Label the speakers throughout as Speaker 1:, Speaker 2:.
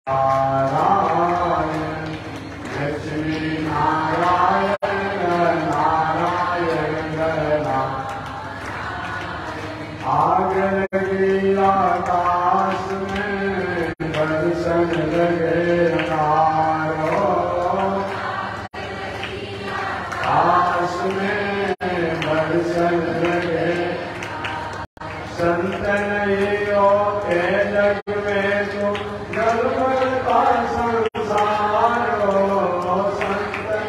Speaker 1: नारायण लक्ष्मी नारायण नारायण आग लगी आकाश में दर्शन लगे आकाश में दर्शन लगे संतन के जग में तो जलमल का संसार हो संतन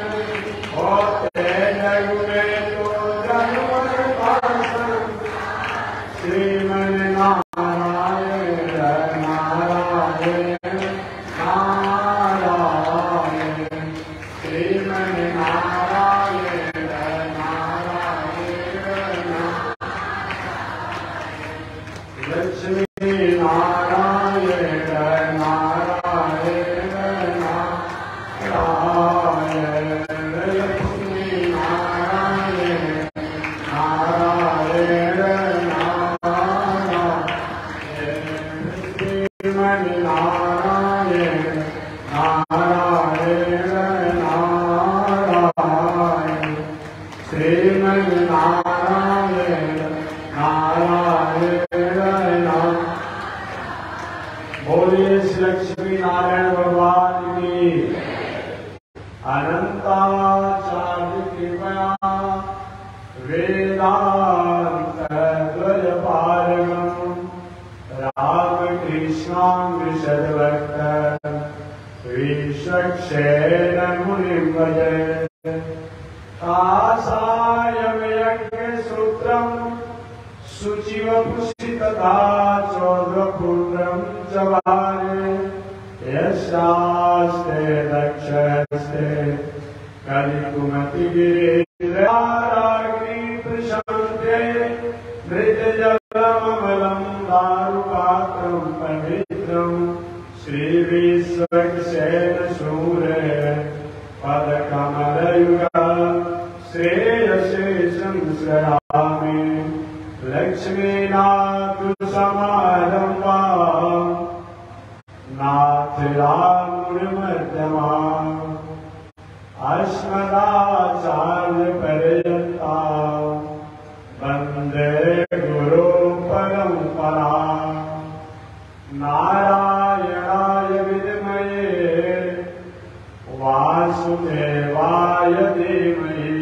Speaker 1: होते जग में तो जलमल का श्रीमन नारायण नारायण नारायण श्रीमन नारायण नारायण लक्ष्मी नारायण नारायण नारायण लक्ष्मी नारायण नारायण श्रीमन नारायण नारायण नारायण श्रीमन नारायण नारायण बोलिए श्री लक्ष्मी नारायण भगवान की अनंताचार्य कृपया वेदांत द्वयपारगम रामकृष्णांग्रिशद्भक्त विश्वक्षेण मुनिं भजे कासायं यज्ञसूत्रं शुचिवपुषि तथा चौद्रपुण्ड्रं जवारे यशास्ते दक्षस्ते कलिकुमतिगिरिराग्नि प्रशान्ते मृतजलममलं दारुपात्रं पवित्रं श्रीविश्वक्सेन शूरे पदकमलयुगा श्रेयशेषं श्रयामि लक्ष्मीनाथ समारंभा नाथयामुनिमध्यमा अस्मदाचार्य पर्यन्ता वन्दे गुरु परम्परा नारायणाय विद्महे वासुदेवाय धीमहि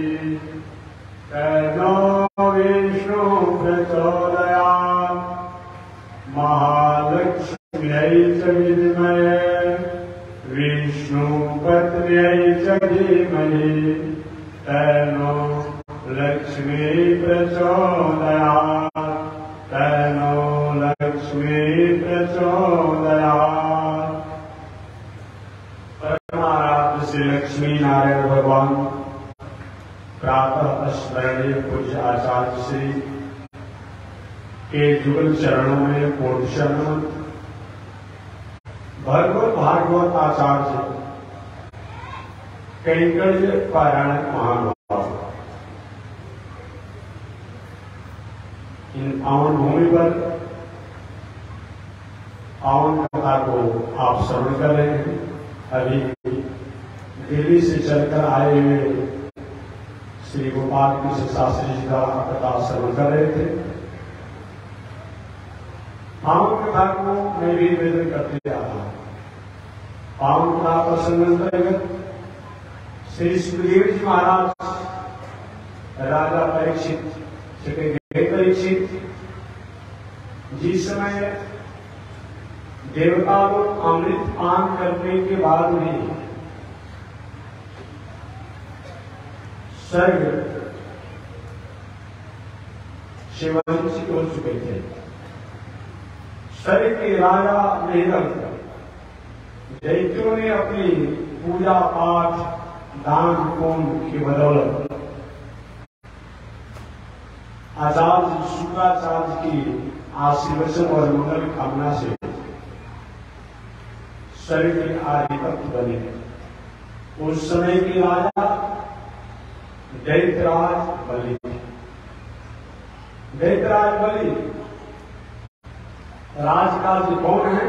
Speaker 1: तन्नो विष्णु प्रचोदयात् महालक्ष्म्यै च विद्महे विष्णुपत्न्यै च धीमहि तन्नो लक्ष्मी प्रचोदयात् तन्नो लक्ष्मी प्रचोदयात्। परमाराध्य श्री लक्ष्मी नारायण भगवान प्रातः स्मरणीय पूज्य आचार्य श्री के जुगल चरणों में कोटि शरण भगवत भागवत आचार्य कैंकर्य पारायण महानुभाव इन पावन भूमि पर पावन कथा को आप श्रवण कर रहे हैं। अभी दिल्ली से चलकर आए हुए श्री गोपाल कृष्ण शास्त्री जी का कथा श्रवण कर रहे थे। पावन कथा को मैं भी निवेदन करते जा रहा हूं। पावन कथा प्रसंग अंतर्गत श्री सुखदेव जी महाराज राजा परीक्षित परीक्षित जिस समय देवता लोग अमृत पान करने के बाद में स्वर्ग शिववंशी हो चुके थे। स्वर्ग के राजा मेहदम दैत्यों ने अपनी पूजा पाठ दान पुण्य की बदौलत आचार्य शुक्राचार्य की आशीर्वचन और मंगल कामना से स्वर्ग के आधिपत्य बने। उस समय के राजा दैत्यराज बलि राजकाज कौन है?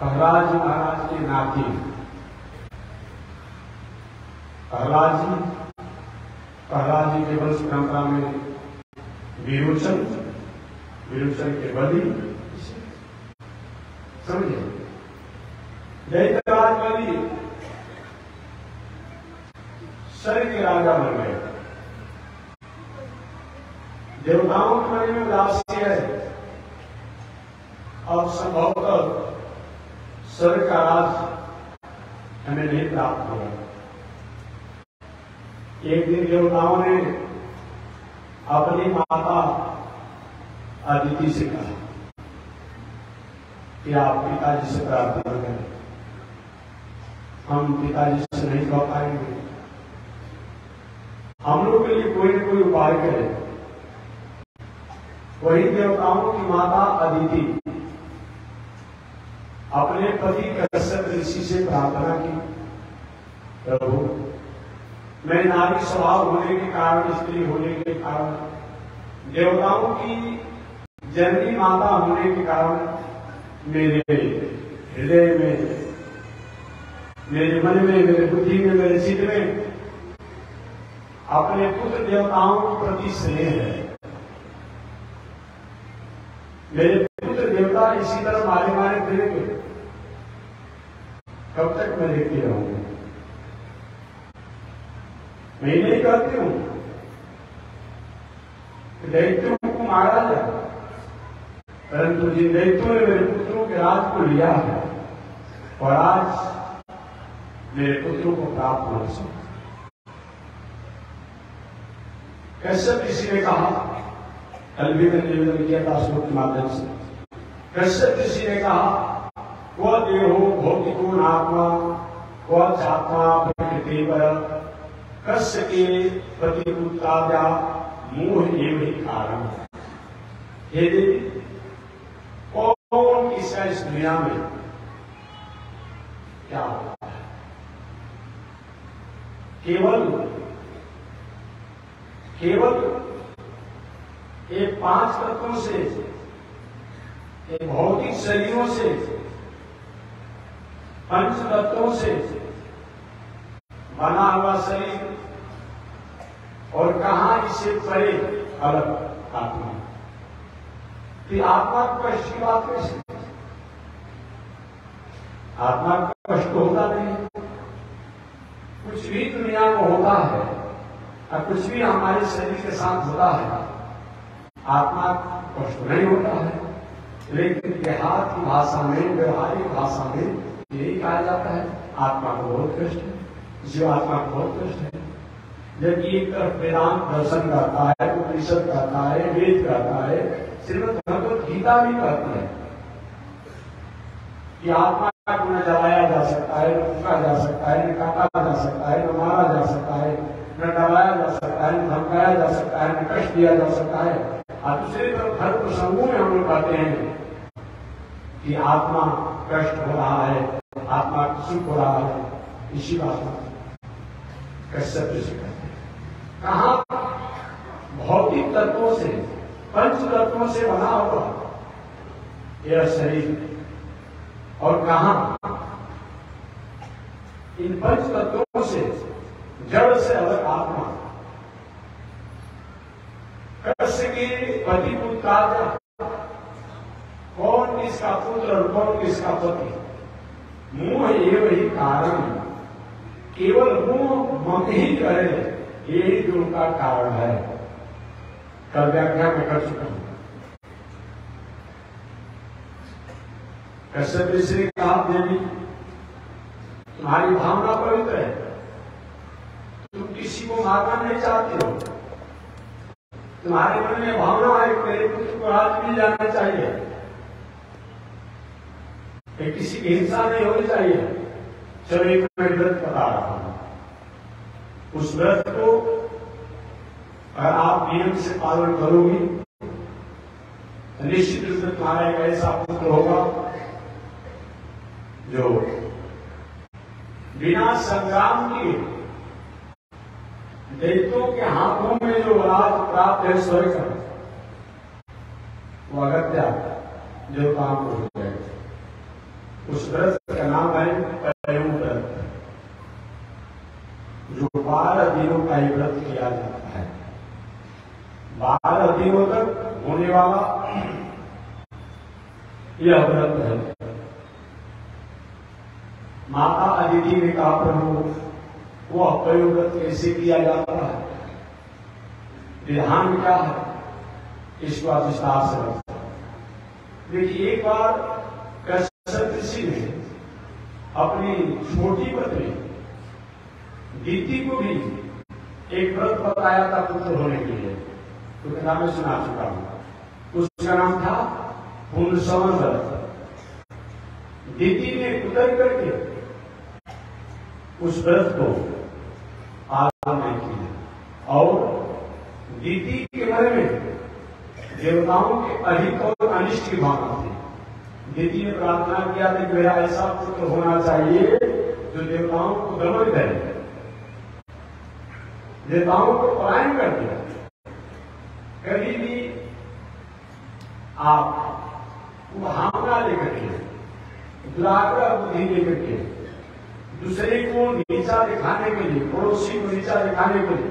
Speaker 1: प्रहलाद जी महाराज के नाती प्रहलाद जी के वंश परंपरा में विरोचन के बलि, समझे, दैत्यराज बलि स्वर्ग के राजा बन गए। देवताओं के मन में उदासी है, अब संभवतः स्वर्ग का राज हमें नहीं प्राप्त होगा। एक दिन देवताओं ने अपनी माता अदिति से कहा कि आप पिताजी से प्रार्थना करें, हम पिताजी से नहीं कह पाएंगे, हम लोग के लिए कोई न कोई उपाय करें। वही देवताओं की माता अदिति अपने पति कश्यप ऋषि से प्रार्थना की, प्रभु मैं नारी स्वभाव होने के कारण, स्त्री होने के कारण, देवताओं की जननी माता होने के कारण मेरे हृदय में, मेरे मन में, मेरे बुद्धि में, मेरे चित्त में अपने पुत्र देवताओं के प्रति स्नेह है। मेरे पुत्र देवता इसी तरह मारे मारे फिरेंगे, कब तक मैं देखती रहूंगी? मैं नहीं कहती हूं दैत्यों को मारा जाए, परंतु जिन दैत्यों ने मेरे पुत्रों के राज को लिया है और आज मेरे पुत्रों को प्राप्त हो सके। कश्यप ऋषि ने कहा, कल भी मैंने निवेदन किया था श्लोक के माध्यम से, कश्यप ऋषि ने कहा क्व देहो भौतिको नात्मा क्व चात्मा प्रकृति पर कस्य के प्रतिपुत्राद्या मोह एवं ही कारण। हे देवी, कौन किसका इस दुनिया में क्या होता है? केवल ये पांच तत्वों से, ये भौतिक शरीरों से, पंच तत्वों से बना हुआ शरीर और कहां इससे परे अलग आत्मा। तो आत्मा को कष्ट की बात कैसे? आत्मा को कष्ट होता नहीं। कुछ भी दुनिया में होता है और कुछ भी हमारे शरीर के साथ होता है, आत्मा को कष्ट नहीं होता है। लेकिन देहात की भाषा में, व्यवहारिक भाषा में यही कहा जाता है आत्मा को बहुत कष्ट है, जीवात्मा को बहुत कष्ट है। जबकि एक तरफ वेदांत दर्शन करता है, उपनिषद करता है, वेद करता है, श्रीमद् भगवत गीता भी कहती है कि आत्मा को न जलाया जा सकता है, न फूका जा सकता है, न काटा जा सकता है, न मारा जा सकता है, न डराया जा सकता है, न धमकाया जा सकता है, न कष्ट दिया जा सकता है। और दूसरी तरफ धर्म प्रसंगों में हम लोग कहते हैं कि आत्मा कष्ट हो रहा है, आत्मा सुख हो रहा है। इसी बात में कश्यप ऋषि कहते हैं, कहां भौतिक तत्वों से, पंच तत्वों से बना हुआ यह शरीर, और कहां इन पंच तत्वों से, जड़ से अलग आत्मा। कश्य के पति पुत्र, कौन किसका पुत्र और कौन किसका पति? मोह एवं ही कारण, केवल मोह मत ही करे, यही जो उनका कारण है। कल व्याख्या में कर चुका हूं। कश्यप ऋषि ने कहा, देवी तुम्हारी भावना पवित्र है, तुम किसी को मारना नहीं चाहते हो, तुम्हारे मन में भावना है कि मेरे पुत्र को राज मिल जाना चाहिए, किसी की हिंसा नहीं होनी चाहिए। चलो एक मैं व्रत बता रहा हूं, उस व्रत को अगर आप नियम से पालन करोगी तो निश्चित रूप से तुम्हारा एक ऐसा पुत्र होगा जो बिना संग्राम के दैत्यों के हाथों में जो राज प्राप्त है स्वर्ग का, वो अगत्या जो काम को हो जाएगा। उस व्रत का नाम है पयु व्रत, जो 12 दिनों का ही व्रत किया जाता है। 12 दिनों तक होने वाला यह व्रत है। माता अदिति ने कहा, प्रभु वह पयु व्रत कैसे किया जाता है, विधान क्या है, इसको आप विस्तार से बताओ। देखिए, एक बार कश्यप ऋषि ने अपनी छोटी पत्नी दीति को भी एक व्रत बताया था पुत्र होने के लिए, तो कथा में सुना चुका हूं। उसका नाम था पुंसवन व्रत। दीति ने उतर करके उस व्रत को पालन नहीं किया, और दीति के मन में देवताओं के अहित और अनिष्ट की भावना थी। दीति ने प्रार्थना किया कि मेरा ऐसा पुत्र होना चाहिए जो देवताओं को दमन करे, देवताओं को पलायन कर दिया। कभी भी आप भावना लेकर के, दुराग्रह बुद्धि लेकर के, दूसरे को नीचा दिखाने के लिए, पड़ोसी को नीचा दिखाने के लिए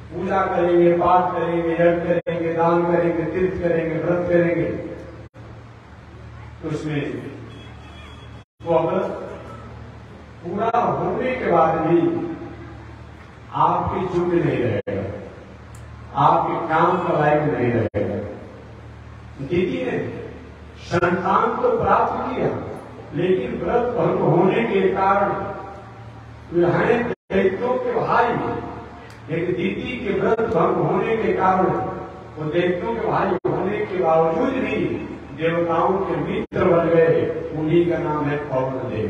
Speaker 1: पूजा करेंगे, पाठ करेंगे, यज्ञ करेंगे, दान करेंगे, तीर्थ करेंगे, व्रत करेंगे, तो उसमें वो व्रत पूरा होने के बाद भी आपके चुप नहीं रहेगा, आपके काम का लायक नहीं रहेगा। दीदी ने संतान तो प्राप्त किया, लेकिन व्रत भंग होने के कारण दैत्यों के भाई, लेकिन दीदी के व्रत भंग होने के कारण वो दैत्यों के भाई होने के बावजूद भी देवताओं के मित्र बन गए। उन्हीं का नाम है पवनदेव,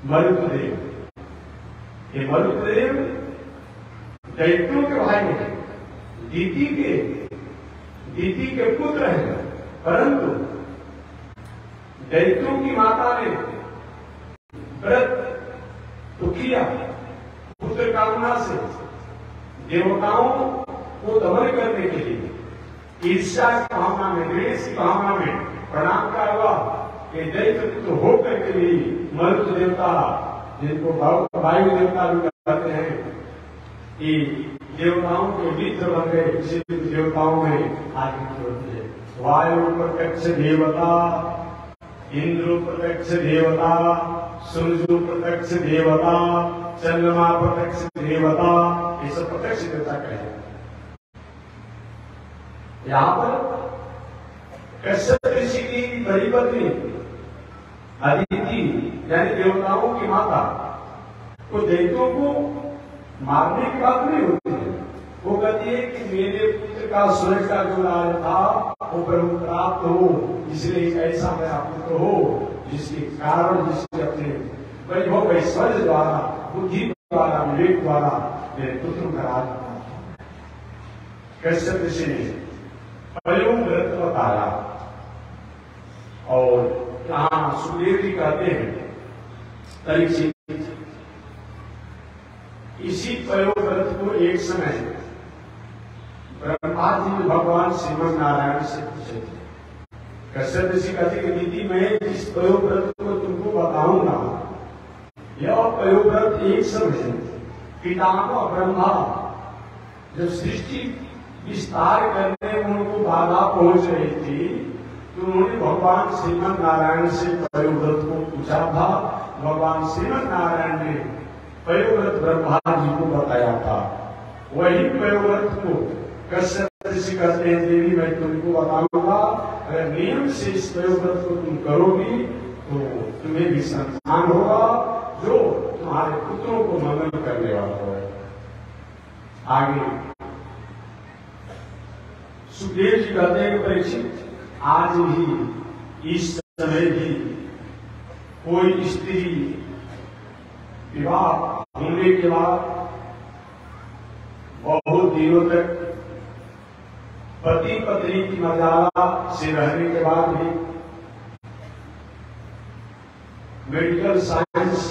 Speaker 1: मरुतदेव। ये मरुतदेव दैत्यों के भाई हैं, दीति के पुत्र हैं, परंतु दैत्यों की माता ने व्रत तो किया पुत्र कामना से, देवताओं को दमन करने के लिए ईर्ष्या की भावना में, द्वेष की भावना में प्रणाम का हुआ कि दैत्य पुत्र होकर के भी मरुत देवता, जिनको वायु देवता भी कहते हैं, कि देवताओं के मित्र बन गए। इसी देवताओं में आगे होते हैं वायु प्रत्यक्ष देवता, इंद्र प्रत्यक्ष देवता, सूर्य प्रत्यक्ष देवता, चंद्रमा प्रत्यक्ष देवता, ये सब प्रत्यक्ष देवता कहे। यहां पर कश्यप ऋषि की बड़ी पत्नी अदिति यानी देवताओं की माता को दैत्यों को मारने की बात नहीं होती है। वो कहती है कि मेरे पुत्र का स्वर्ग का जो राज था वो प्रभु प्राप्त हो, इसलिए एक ऐसा मेरा पुत्र हो जिसके कारण, जिसके अपने वैभव ऐश्वर्य द्वारा, बुद्धि द्वारा, विवेक द्वारा मेरे पुत्र का राज प्राप्त हो। कश्यप ऋषि ने पयु व्रत बताया, और यहाँ सुखदेव जी कहते हैं परीक्षित, इसी पयु व्रत को एक समय ब्रह्मा जी ने भगवान श्रीमन नारायण से पूछे थे। कश्यप ऋषि कहते कि दीदी मैं इस पयु व्रत को तुमको बताऊंगा। यह पयु व्रत एक समय पितामह ब्रह्मा जब सृष्टि विस्तार करने में उनको बाधा पहुंच रही थी, तो उन्होंने भगवान श्रीमन नारायण से पयु व्रत को पूछा था। भगवान श्रीमन नारायण ने पयु व्रत ब्रह्मा जी को बताया था। वही पयु व्रत को कश्यप ऋषि कहते हैं, देवी मैं तुमको बताऊंगा, अगर नियम से इस पयु व्रत को तुम करोगी तो तुम्हें भी संतान होगा जो तुम्हारे पुत्रों को मंगल करने वाला होगा। आगे सुखदेव जी कहते हैं कि परीक्षित, आज भी इस समय भी कोई स्त्री विवाह होने के बाद बहुत दिनों तक पति पत्नी की मर्यादा से रहने के बाद भी, मेडिकल साइंस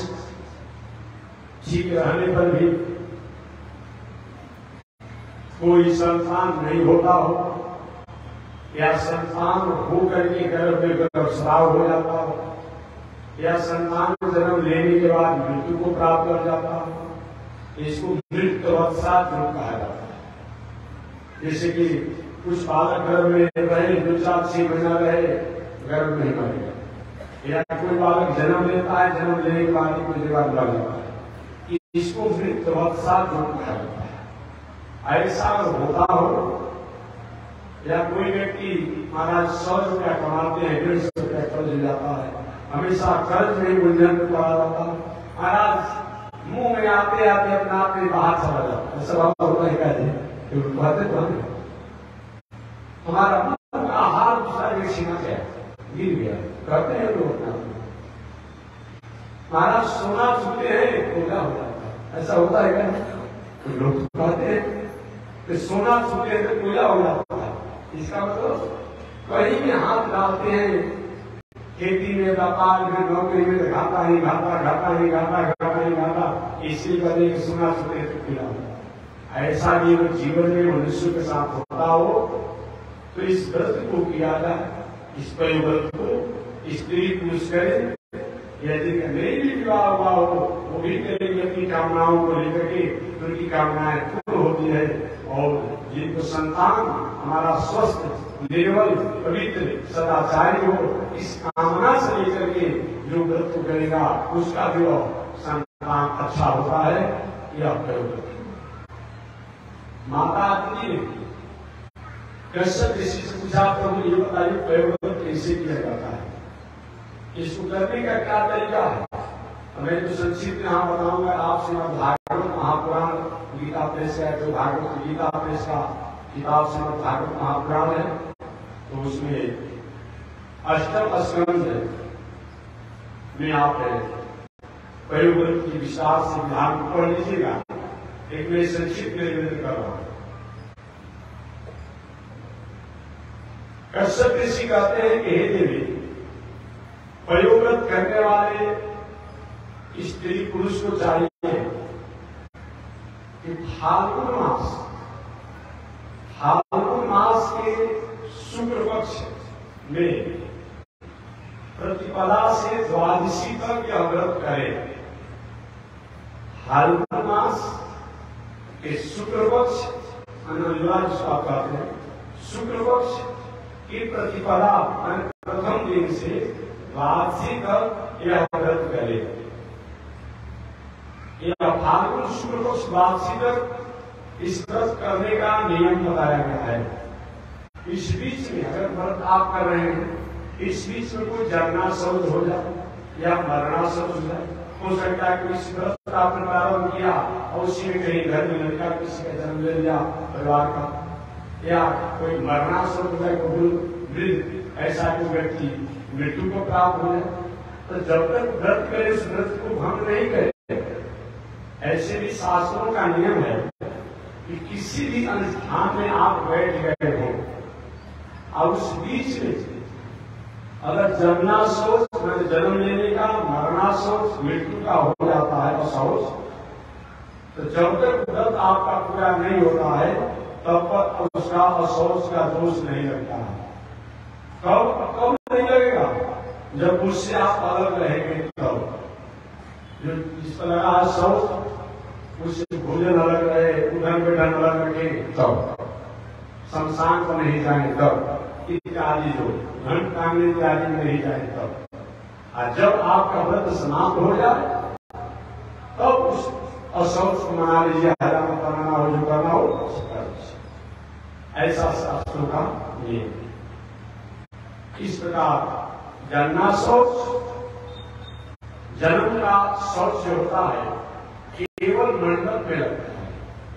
Speaker 1: ठीक रहने पर भी कोई संतान नहीं होता हो, या संतान हो करके गर्भ में गर्भस्राव हो जाता हो, या संतान जन्म लेने के बाद मृत्यु को प्राप्त कर जाता हो, इसको मृत्युवत्सात रोग कहा जाता है। जैसे कि कुछ बालक गर्भ में रहे, 2-4-6 महीना रहे, गर्भ में ही मर गया, या कोई बालक जन्म लेता है, जन्म लेने के बाद ही कुछ बाद मर जाता है, इसको मृत्युवत्सात रोग कहा जाता है। ऐसा अगर होता हो, या कोई व्यक्ति महाराज 100 रुपया कमाते हैं, 150 रुपया कर्ज हो जाता है, हमेशा कर्ज में उलझन में पड़ा रहता है, महाराज मुंह में आते आते अपना आप में बाहर चला जाता है। ऐसा बाबा होता है क्या जी? कहते तो हमें हमारा मन का हाल दूसरा व्यक्ति में क्या गिर गया, कहते हैं लोग अपना महाराज सोना छूते हैं तो क्या होता है? ऐसा होता है क्या? लोग कहते हैं कि सोना छूते हैं तो पूजा हो जाता है। इसका मतलब कहीं भी हाथ डालते हैं, खेती में, व्यापार में, नौकरी में, घाटा ही घाटा, घाटा ही घाटा, घाटा ही घाटा, इसी करने के सोना छूते हैं तो पूजा होता है। ऐसा भी जीवन में मनुष्य के साथ होता हो तो इस व्रत को किया जाए, इस व्रत को स्त्री पुरुष करें। यदि नहीं भी विवाह हुआ हो वो भी करेंगे अपनी कामनाओं को लेकर के, उनकी कामनाएं पूर्ण होती है, और जिनको संतान हमारा स्वस्थ, निर्मल, पवित्र, सदाचारी हो, इस कामना से लेकर के जो व्रत को करेगा उसका भी संतान अच्छा होता है। यह प्रयोग माता आती ने कश्यप ऋषि से पूछा, प्रभु ये बताइए प्रयोग कैसे किया जाता है, इसको करने का क्या तरीका है? मैं तो संक्षिप्त यहाँ बताऊंगा आपसे। भागवत महापुराण गीता प्रेस का, जो भागवत गीता प्रेस का किताब से भागवत महापुराण है, तो उसमें 8वें स्कंद में आप प्रयोग की विस्तार से विधान को पढ़ लीजिएगा। एक मैं संक्षिप्त निवेदन कर रहा हूं। कश्यप ऋषि कहते हैं कि हे देवी, प्रयोगव्रत करने वाले स्त्री पुरुष को चाहिए कि फाल्गुन मास के शुक्ल पक्ष में प्रतिपदा से द्वादशी तक यह व्रत करे। फाल्गुन मास के शुक्ल पक्ष जिसको आप कहते हैं, शुक्ल पक्ष की प्रतिपदा प्रथम दिन से द्वादशी तक यह व्रत करे। यह फाल्गुन शुक्ल पक्ष द्वादशी तक इस व्रत करने का नियम बताया गया है। इस बीच में अगर व्रत आप कर रहे हैं, इस बीच में कोई जन्माशौच हो जाए या मरणाशौच हो जाए, हो सकता है कि इस व्रत आपने प्रारंभ किया और उसी में कहीं घर में लड़का किसी का जन्म ले लिया परिवार का, या कोई मरणाशौच हो जाए, वृद्ध ऐसा कोई व्यक्ति मृत्यु को प्राप्त हो जाए, तो जब तक व्रत करे उस व्रत को भंग नहीं करे। ऐसे भी शास्त्रों का नियम है कि किसी भी अनुष्ठान में आप बैठ गए हो और उस बीच में अगर जन्माशौच, जन्म लेने का, मरणाशौच, मृत्यु का हो जाता है अशौच, तो जब तक व्रत आपका पूरा नहीं होता है तब तक उसका अशौच का दोष नहीं लगता है। कब नहीं लगेगा? जब उससे आप अलग रहेंगे तब। जो जिस पर लगा शौच, उससे भोजन अलग रहे, उठन बैठन अलग रखे तब, शमशान को नहीं जाए तब, इत्यादि जो धन कांगने इत्यादि में नहीं जाए तब। और जब आपका व्रत समाप्त हो जाए तब उस अशौच को मना लीजिए, हजाम करना हो, जो करना हो ऐसा शास्त्रों का नियम। इस प्रकार जन्माशौच, जन्म का शौच जो होता है केवल मंडप में लगता है,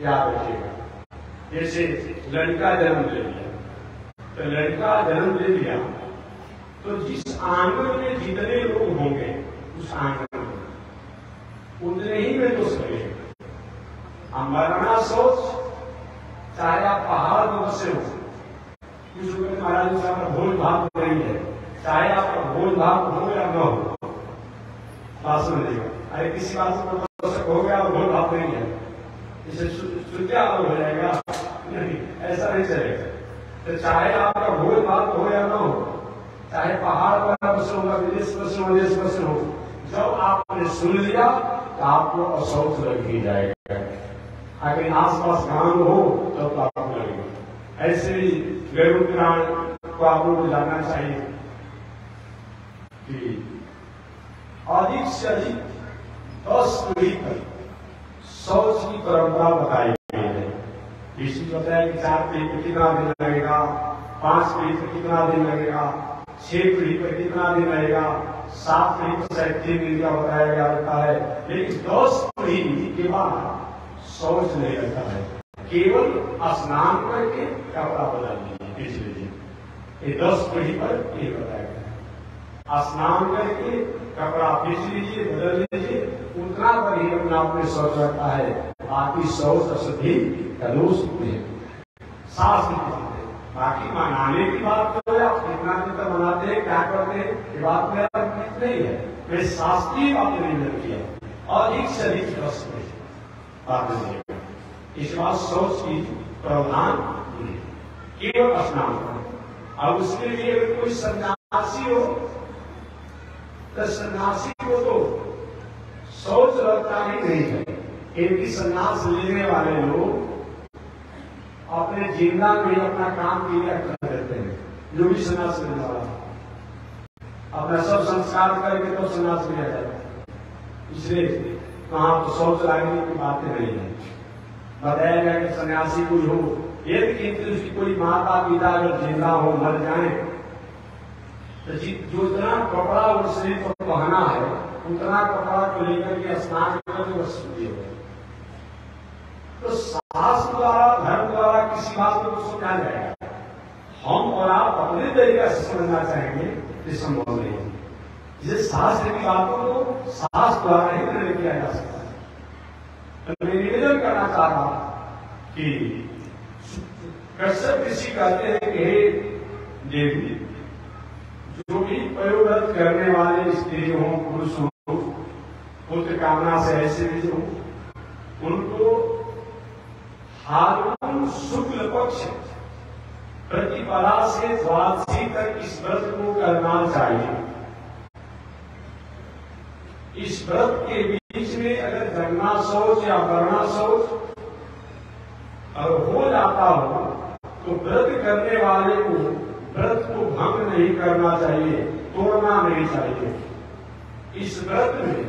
Speaker 1: याद रखिएगा। जैसे लड़का जन्म ले लिया, तो लड़का जन्म ले लिया तो जिस आंगन में जितने लोग होंगे उस आंगन में उतने ही में दोष लगेगा। मरणाशौच चाहे आप पहाड़ में बसे हो, कुछ लोग महाराज साहब भोज भात नहीं है, चाहे आपका भोज भात हो या न हो, बात समझिएगा। अरे किसी बात से हो गया और भोज भात नहीं है, इसे सुत्या हो जाएगा, नहीं, ऐसा नहीं चलेगा। तो चाहे आपका भोज भात हो या ना हो, चाहे पहाड़ पर बसे हो, विदेश बसे हो, देश बसे हो, जब आपने सुन लिया तो आपको अशौच लग ही जाएगा। अगर आसपास गांव हो तो आपको लगेगा। ऐसे ही गरुड़ पुराण को आप लोगों को जानना चाहिए कि अधिक से अधिक 10 पीढ़ी तक शौच की परंपरा बताई गई है। इसी बताया कि 4 पीढ़ी पर कितना दिन लगेगा, 5 पीढ़ी पर कितना दिन लगेगा, 6 पीढ़ी पर कितना दिन लगेगा, 7 पीढ़ी पर शायद 3 दिन का बताया गया रहता है। लेकिन 10 पीढ़ी के बाद शौच नहीं रहता है, केवल स्नान करके कपड़ा बदल लीजिए। ये 10 पीढ़ी पर ये बताया गया है। स्नान करके कपड़ा खींच लीजिए, बदल लीजिए, उतना पर ही अपना अपने शौच रखता है। बाकी शौच अशुद्धि का दोष नहीं, सास नहीं। बाकी मनाने की बात तो आप कितना दिन तक मनाते हैं, क्या करते हैं, ये बात मेरा नहीं है। मैं शास्त्रीय बात नहीं किया और एक से अधिक बात नहीं। इस बात शौच की प्रावधान केवल स्नान करें। अब उसके लिए अगर कोई सन्यासी हो तो सन्यासी को तो शौच लगता ही नहीं है। इनकी सन्यास लेने वाले लोग अपने जिंदा में अपना काम क्लियर कर देते हैं। जो भी सन्यास लेने वाला अपना सब संस्कार करके तो सन्यास लिया जाता है। इसलिए वहां तो शौच लागने की बातें नहीं है। बताया गया कि सन्यासी कोई हो, यदि उसकी कोई माता पिता अगर जिंदा हो, मर जाए, तो जो इतना कपड़ा और शरीर को पहना है उतना कपड़ा को लेकर के स्नान करके बस हो। तो शास्त्र द्वारा, धर्म द्वारा किसी बात को समझाया जाएगा। हम और आप अपने तरीके से समझना चाहेंगे तो संभव नहीं है। इसे शास्त्र की बातों को शास्त्र द्वारा ही निर्णय किया जा सकता है। तो मैं निवेदन करना चाह रहा कि कश्यप ऋषि कहते हैं कि हे देवी, जो भी प्रयोग करने वाले स्त्री हो, पुरुष हो, पुत्र कामना से ऐसे भी हो, उनको फाल्गुन शुक्ल पक्ष प्रतिपदा से द्वादशी तक इस व्रत को करना चाहिए। इस व्रत के बीच में अगर जगना शौच या करना शौच अगर हो जाता हो तो व्रत करने वाले को व्रत को भंग नहीं करना चाहिए, तोड़ना नहीं चाहिए। इस व्रत में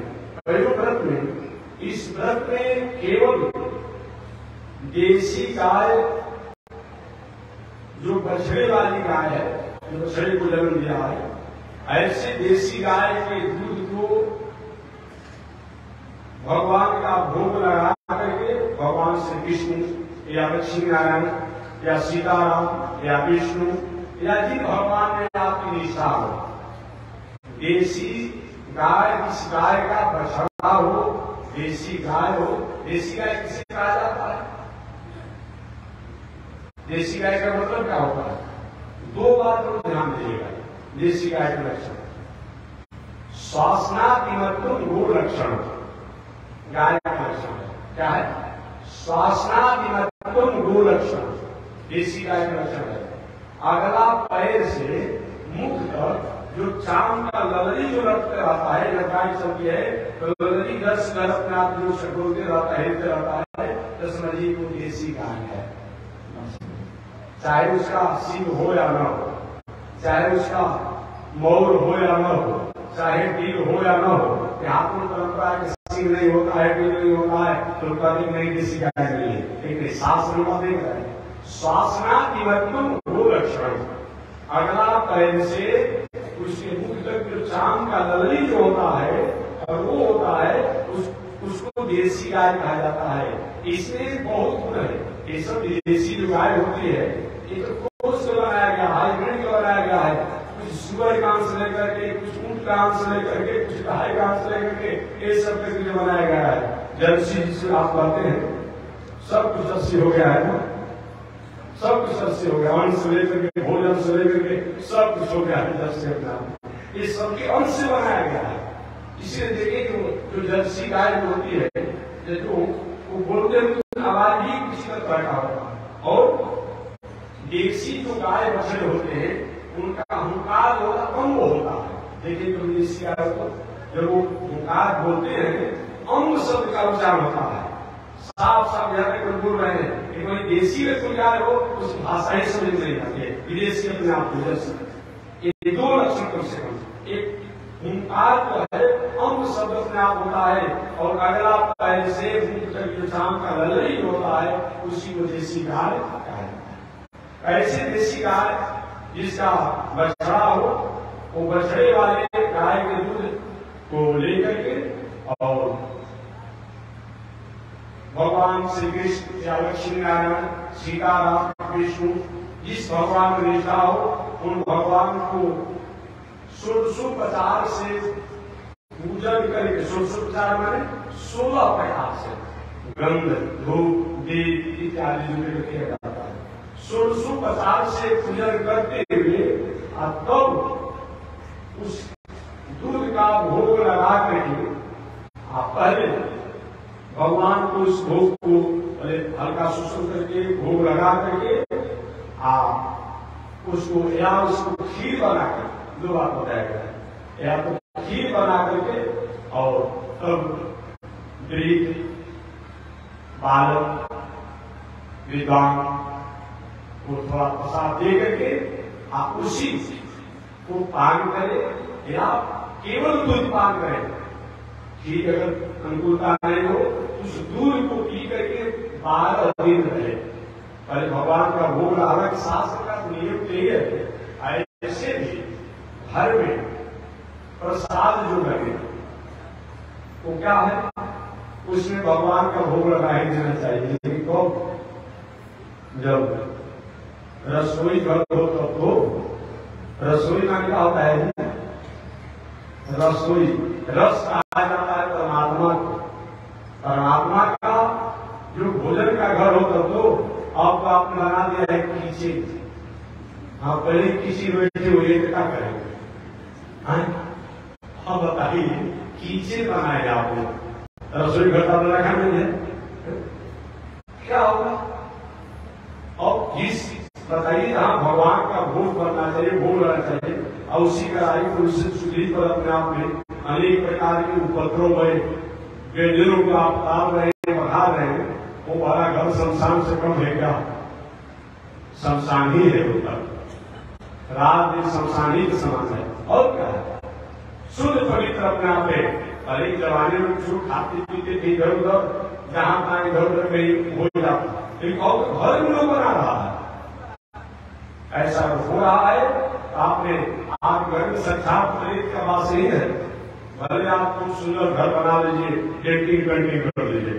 Speaker 1: केवल देसी गाय, जो बछड़े वाली गाय है, जो बछड़े को जन्म दिया है, ऐसे देसी गाय के दूध को भगवान का भोग लगा करके भगवान श्री कृष्ण या लक्ष्मी नारायण या सीताराम या विष्णु या जिन भगवान में आपकी निष्ठा हो, देसी गाय, जिस गाय का बछड़ा हो, देसी गाय हो। देसी गाय किसे कहा जाता है? देसी गाय का मतलब क्या होता है? 2 बात पर ध्यान दीजिएगा। देसी गाय के लक्षण, श्वासनादिमत्व गो लक्षण, गाय का लक्षण क्या है? श्वासनादिमत्व गो लक्षण देसी गाय का लक्षण है। अगला पैर से मुख तक जो चाम का ललरी जो रक्त रहता है, जब गाय चलती है तो ललरी दस अपने आप जो शटोलते रहता है, हिलते रहता है, तो समझिए वो देसी गाय है। चाहे उसका सिंह हो या न हो, चाहे उसका मौर हो या न हो, चाहे दिल हो या न हो, यहाँ पर परंपरा के सिंह नहीं होता है, दिल नहीं होता है, तो कभी नहीं देसी गाय नहीं है। लेकिन शास्त्र में देख रहे हैं श्वासनादिमत्व गो लक्षण, अगला पैर से उसके मुख तक जो चाम का ललरी जो होता है और वो होता है, उसको देसी गाय कहा जाता है। इसमें बहुत गुण है। ये सब देसी जो गाय होती है, ये तो कोष से बनाया गया, हाइब्रिड का बनाया गया है। कुछ सुअर का अंश लेकर के, कुछ ऊंट का अंश लेकर के, कुछ गाय का अंश लेकर के, ये सब के लिए बनाया गया है। जर्सी जिसे आप कहते हैं, सब कुछ जर्सी हो गया है ना, सब कुछ जर्सी हो गया। अन्न से लेकर के, भोजन से लेकर के सब कुछ हो गया है जर्सी अपना। ये सबके अंश से बनाया गया है। इसलिए देखिए जो जर्सी गाय होती है, जो वो बोलते हैं आवाज ही किसी का तरह का होगा, और देसी जो गाय बछड़े होते हैं उनका हुंकार जो अंग होता है। देखिए तो देसी गाय को जब वो हुंकार बोलते हैं अंग शब्द का उच्चारण होता है। साफ साफ यहाँ तक बोल रहे हैं कि कोई देसी में कोई गाय हो उस भाषा ही समझ नहीं आती, विदेशी अपने आप हो जाए। ये दो लक्षण कम से कम, एक हुंकार जो है अंग शब्द अपने आप होता है और अगला पहले से शाम का ललई होता है, उसी को देसी गाय कहता है। ऐसे देसी गाय जिसका बछड़ा हो वो बछड़े वाले गाय के दूध को लेकर के और भगवान श्री कृष्ण या लक्ष्मी नारायण सीताराम विष्णु जिस भगवान में निष्ठा हो उन भगवान को 1650 से पूजन करके 1650 माने 16 प्रकार से गंध धूप दीप इत्यादि जो किया जाता है। 1650 से पूजन करते हुए तब उस दूध का भोग लगा करके आप पहले भगवान को उस भोग को हल्का सुसुम करके भोग लगा करके आप उसको या उसको खीर बना कर, दो बात बताया गया है, या तो खीर बना करके और तब वृद्ध बालक विद्वान को थोड़ा प्रसाद दे करके आप उसी को पान करें या केवल दूध पान करें। खीर अगर अनुकूलता नहीं हो उस दूध को पी करके 12 दिन रहे। पहले भगवान का भोग अलग शास्त्र का नियम यही है। ऐसे भी घर में प्रसाद जो लगे वो क्या है, उसमें भगवान का भोग लगा ही देना चाहिए। लेकिन तो जब रसोई घर हो तब तो रसोई का क्या होता है, रसोई रस कहा जाता है परमात्मा को। परमात्मा का जो भोजन का घर हो तब तो आपको आपने बना दिया है कीचे। आप पहले किसी बैठे हुए क्या करेंगे, हाँ बताइए कीचे बनाए आपने, रसोई घर का रखा नहीं है, क्या होगा। और जिस बताइए जहां भगवान का भोग बनना चाहिए, भोग रहना चाहिए, और उसी का सुधीर पर अपने आप में अनेक प्रकार के उपद्रव में व्यंजनों को आप डाल रहे हैं, बढ़ा रहे हैं, वो बड़ा घर शमशान से कम है क्या, शमशान ही है होता, रात दिन शमशान ही के समान है। और क्या है, शुद्ध पवित्र अपने आप है। पहले जमाने में जो खाते पीते थे इधर उधर, जहां तहाँ इधर उधर कहीं हो जाता, लेकिन और घर में लोग बना रहा है, ऐसा हो रहा है। आपने आप घर में साक्षात प्रेत का वास नहीं है, भले आप कुछ सुंदर घर बना लीजिए, डेंटिंग पेंटिंग कर लीजिए।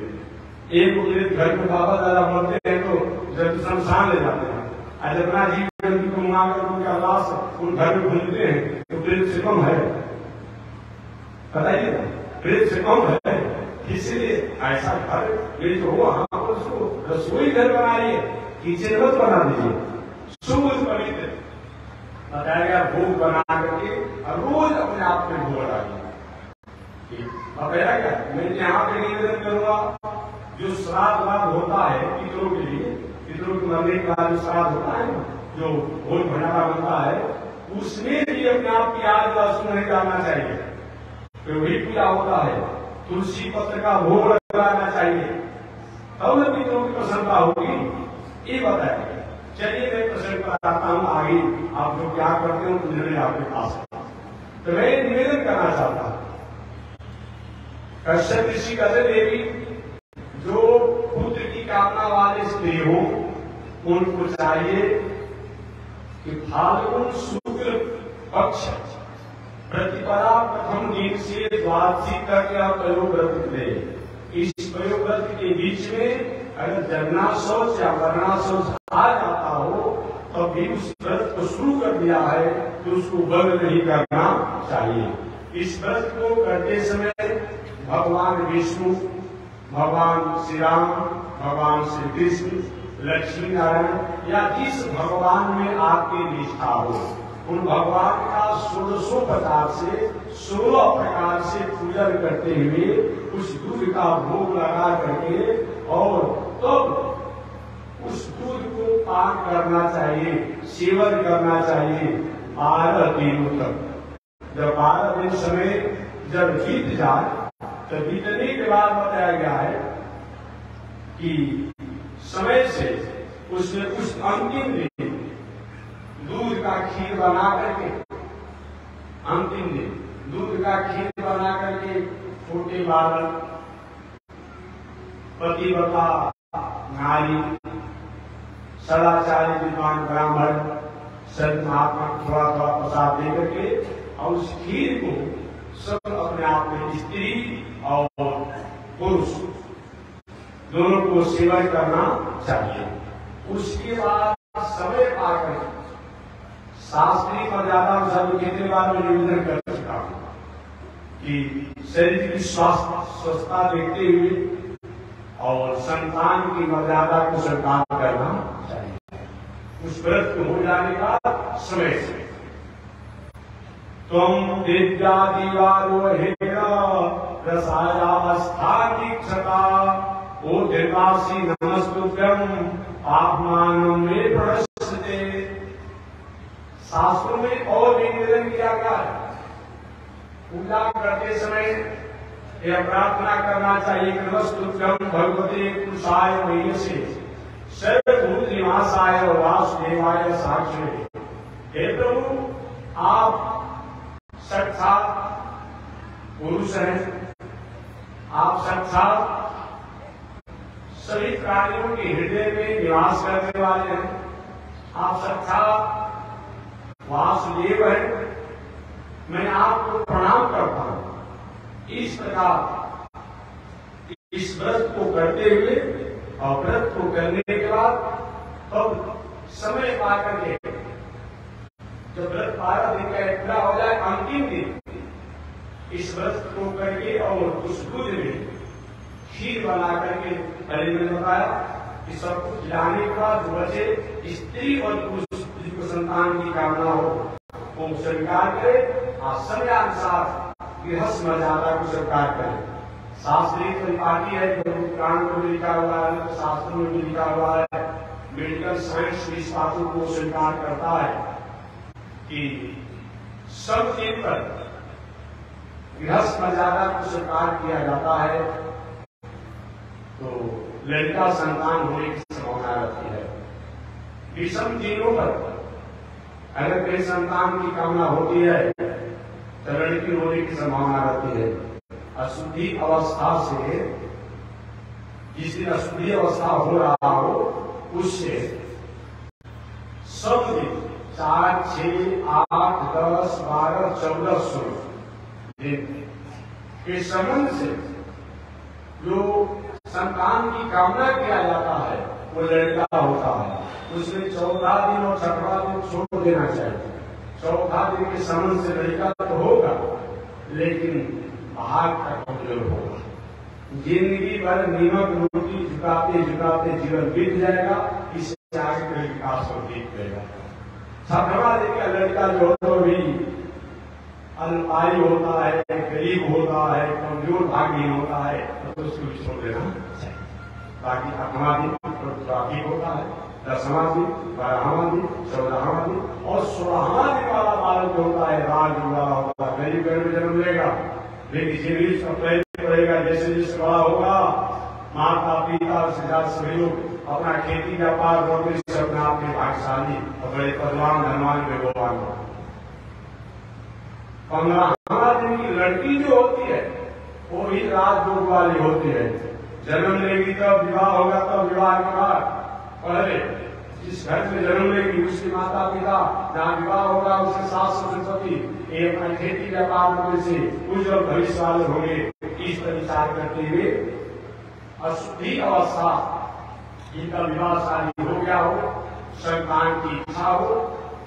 Speaker 1: एक प्रेत घर में बाबा दादा मरते हैं तो जब शमशान ले जाते हैं, अपना जीवन को मंगाकर उनका लाश उन घर में घूमते हैं, तो प्रेत से कम है, बताइए प्रेत से कम है। इसलिए ऐसा घर ये जो हुआ पर उसको रसोई घर बनाइए, किचन मत बना दीजिए। शुभ पवित्र बताया गया भोग बना करके और रोज अपने आप में भोग लगाइए। बताया गया मैं यहाँ पे निवेदन करूंगा, जो श्राद्ध वाद होता है पितरों के लिए, पितरों के मरने के बाद जो श्राद्ध होता है, जो भोज भंडारा बनता है, उसमें भी अपने आप प्याज लहसुन नहीं डालना चाहिए। तो वही पूजा होता है, तुलसी पत्र का भोग लगाना चाहिए, तब न पितरों की प्रसन्नता होगी। ये बताया गया। चलिए मैं प्रश्न पर आता हूं, आगे आप जो क्या करते हो तो निर्णय आपके पास है। तो मैं निवेदन करना चाहता हूं, कश्यप ऋषि कहते देवी जो पुत्र की कामना वाले स्त्री हो उनको चाहिए कि फाल्गुन शुक्ल पक्ष प्रतिपदा प्रथम दिन से द्वादशी तक या प्रयोग व्रत दे। इस प्रयोग व्रत के बीच में अगर जगना शौच या वरना शौच आ जाता हो तो भी उस व्रत को शुरू कर दिया है तो उसको बंद नहीं करना चाहिए। इस व्रत को करते समय भगवान विष्णु, भगवान श्री राम, भगवान श्री कृष्ण, लक्ष्मी नारायण या जिस भगवान में आपकी निष्ठा हो उन भगवान का 1600 प्रकार से 16 प्रकार से पूजन करते हुए उस दूध का भोग लगा करके और तब उस दूध को पान करना चाहिए, सेवन करना चाहिए 12 दिनों तक। जब 12 दिन समय जब बीत जाए तो बीतने के बाद बताया गया है कि समय से उसने उस अंतिम दिन दूध का खीर बना करके, अंतिम दिन दूध का खीर बना करके छोटे बालक, पतिव्रता नारी, सदाचारी विद्वान ब्राह्मण, संत महात्मा थोड़ा थोड़ा प्रसाद दे करके और उस खीर को सब अपने आप में स्त्री और पुरुष दोनों को सेवन करना चाहिए। उसके बाद समय पाकर शास्त्रीय मर्यादा अनुसार कितने बार मैं निवेदन कर चुका हूं कि शरीर की स्वस्थता देखते हुए और संतान की मर्यादा को स्वीकार करना चाहिए। उस व्रत को हो जाने का समय से तुम विद्या दीवारोहेण रसायावस्था दीक्षता ओ देवासी नमस्तुभ्यं आत्मानं मे प्रणश्यते। शास्त्रों में और भी निवेदन किया गया है। पूजा करते समय यह प्रार्थना करना चाहिए कि नमस्तुभ्यं भगवते पुरुषाय मह्यसे सर्वभूत निवासाय वासुदेवाय साक्षिणे। हे प्रभु, आप साक्षात पुरुष हैं, आप साक्षात सभी प्राणियों के हृदय में निवास करने वाले हैं, आप साक्षात वासुदेव हैं। मैं आपको प्रणाम करता हूं। इस प्रकार इस व्रत को करते हुए और व्रत को करने के बाद तब समय पाकर के जब व्रत 12 दिन का पूरा हो जाए, अंतिम दिन इस व्रत को करके और उस दूध में खीर बना करके पहले मैंने बताया कि सब कुछ खिलाने के बाद बचे स्त्री और पुरुष जिनको संतान की कामना हो वो स्वीकार करे और समयानुसार गृहस्थ मर्यादा को स्वीकार करे। शास्त्रीय परिपाटी है, पुराण में भी लिखा हुआ है, शास्त्रों में भी लिखा हुआ है, मेडिकल साइंस इस बातों को स्वीकार करता है कि सब दिन पर गृहस्थ मर्यादा को स्वीकार किया जाता है तो लड़का संतान होने की संभावना रहती है। विषम दिनों पर अगर कहीं संतान की कामना होती है तो लड़की होने की संभावना रहती है। अशुद्धि अवस्था से, जिस दिन अशुद्धि अवस्था हो रहा हो उससे सब दिन 4, 6, 8, 10, 12, 14, 16 दिन के संबंध से जो संतान की कामना किया जाता है वो लड़का होता है। उसमें 14 दिन और 18 दिन छोड़ देना चाहिए। 14 दिन के संबंध से लड़का तो होगा लेकिन भाग का कमजोर होगा। जिंदगी भर नीमक रोटी झुकाते झुकाते जीवन बीत जाएगा, इससे आगे कोई विकास और बीत जाएगा। 17वां दिन का लड़का जो भी अल्पायु होता है, गरीब होता है, कमजोर भागी होता है तो उसको भी छोड़ देना चाहिए। बाकी 8वां दिन काफी होता है, 10वां दिन, 12वां दिन, 14वां दिन और 16वां दिन वाला बालक जो होता है राज वाला होता है, गरीब घर में जन्म लेगा लेकिन जीवित प्रयत्न करेगा। जैसे जैसे बड़ा होगा माता पिता सभी लोग अपना खेती व्यापार नौकरी से अपने आप में भाग्यशाली और बड़े पदवान धनवान विद्वान हो। 15वां दिन की लड़की जो होती है वो भी राजभोग वाली होती है। जन्म लेगी तब विवाह होगा, तब विवाह के बाद पहले जिस घर में जन्म लेगी उसके माता पिता, जहाँ विवाह होगा उसके सास सरस्वती ये अपना खेती व्यापार नौकरी से उज्जवल भविष्य वाले होंगे। इस पर विचार करते हुए अशुद्धि अवस्था जिनका विवाह शादी हो गया हो, संतान की इच्छा हो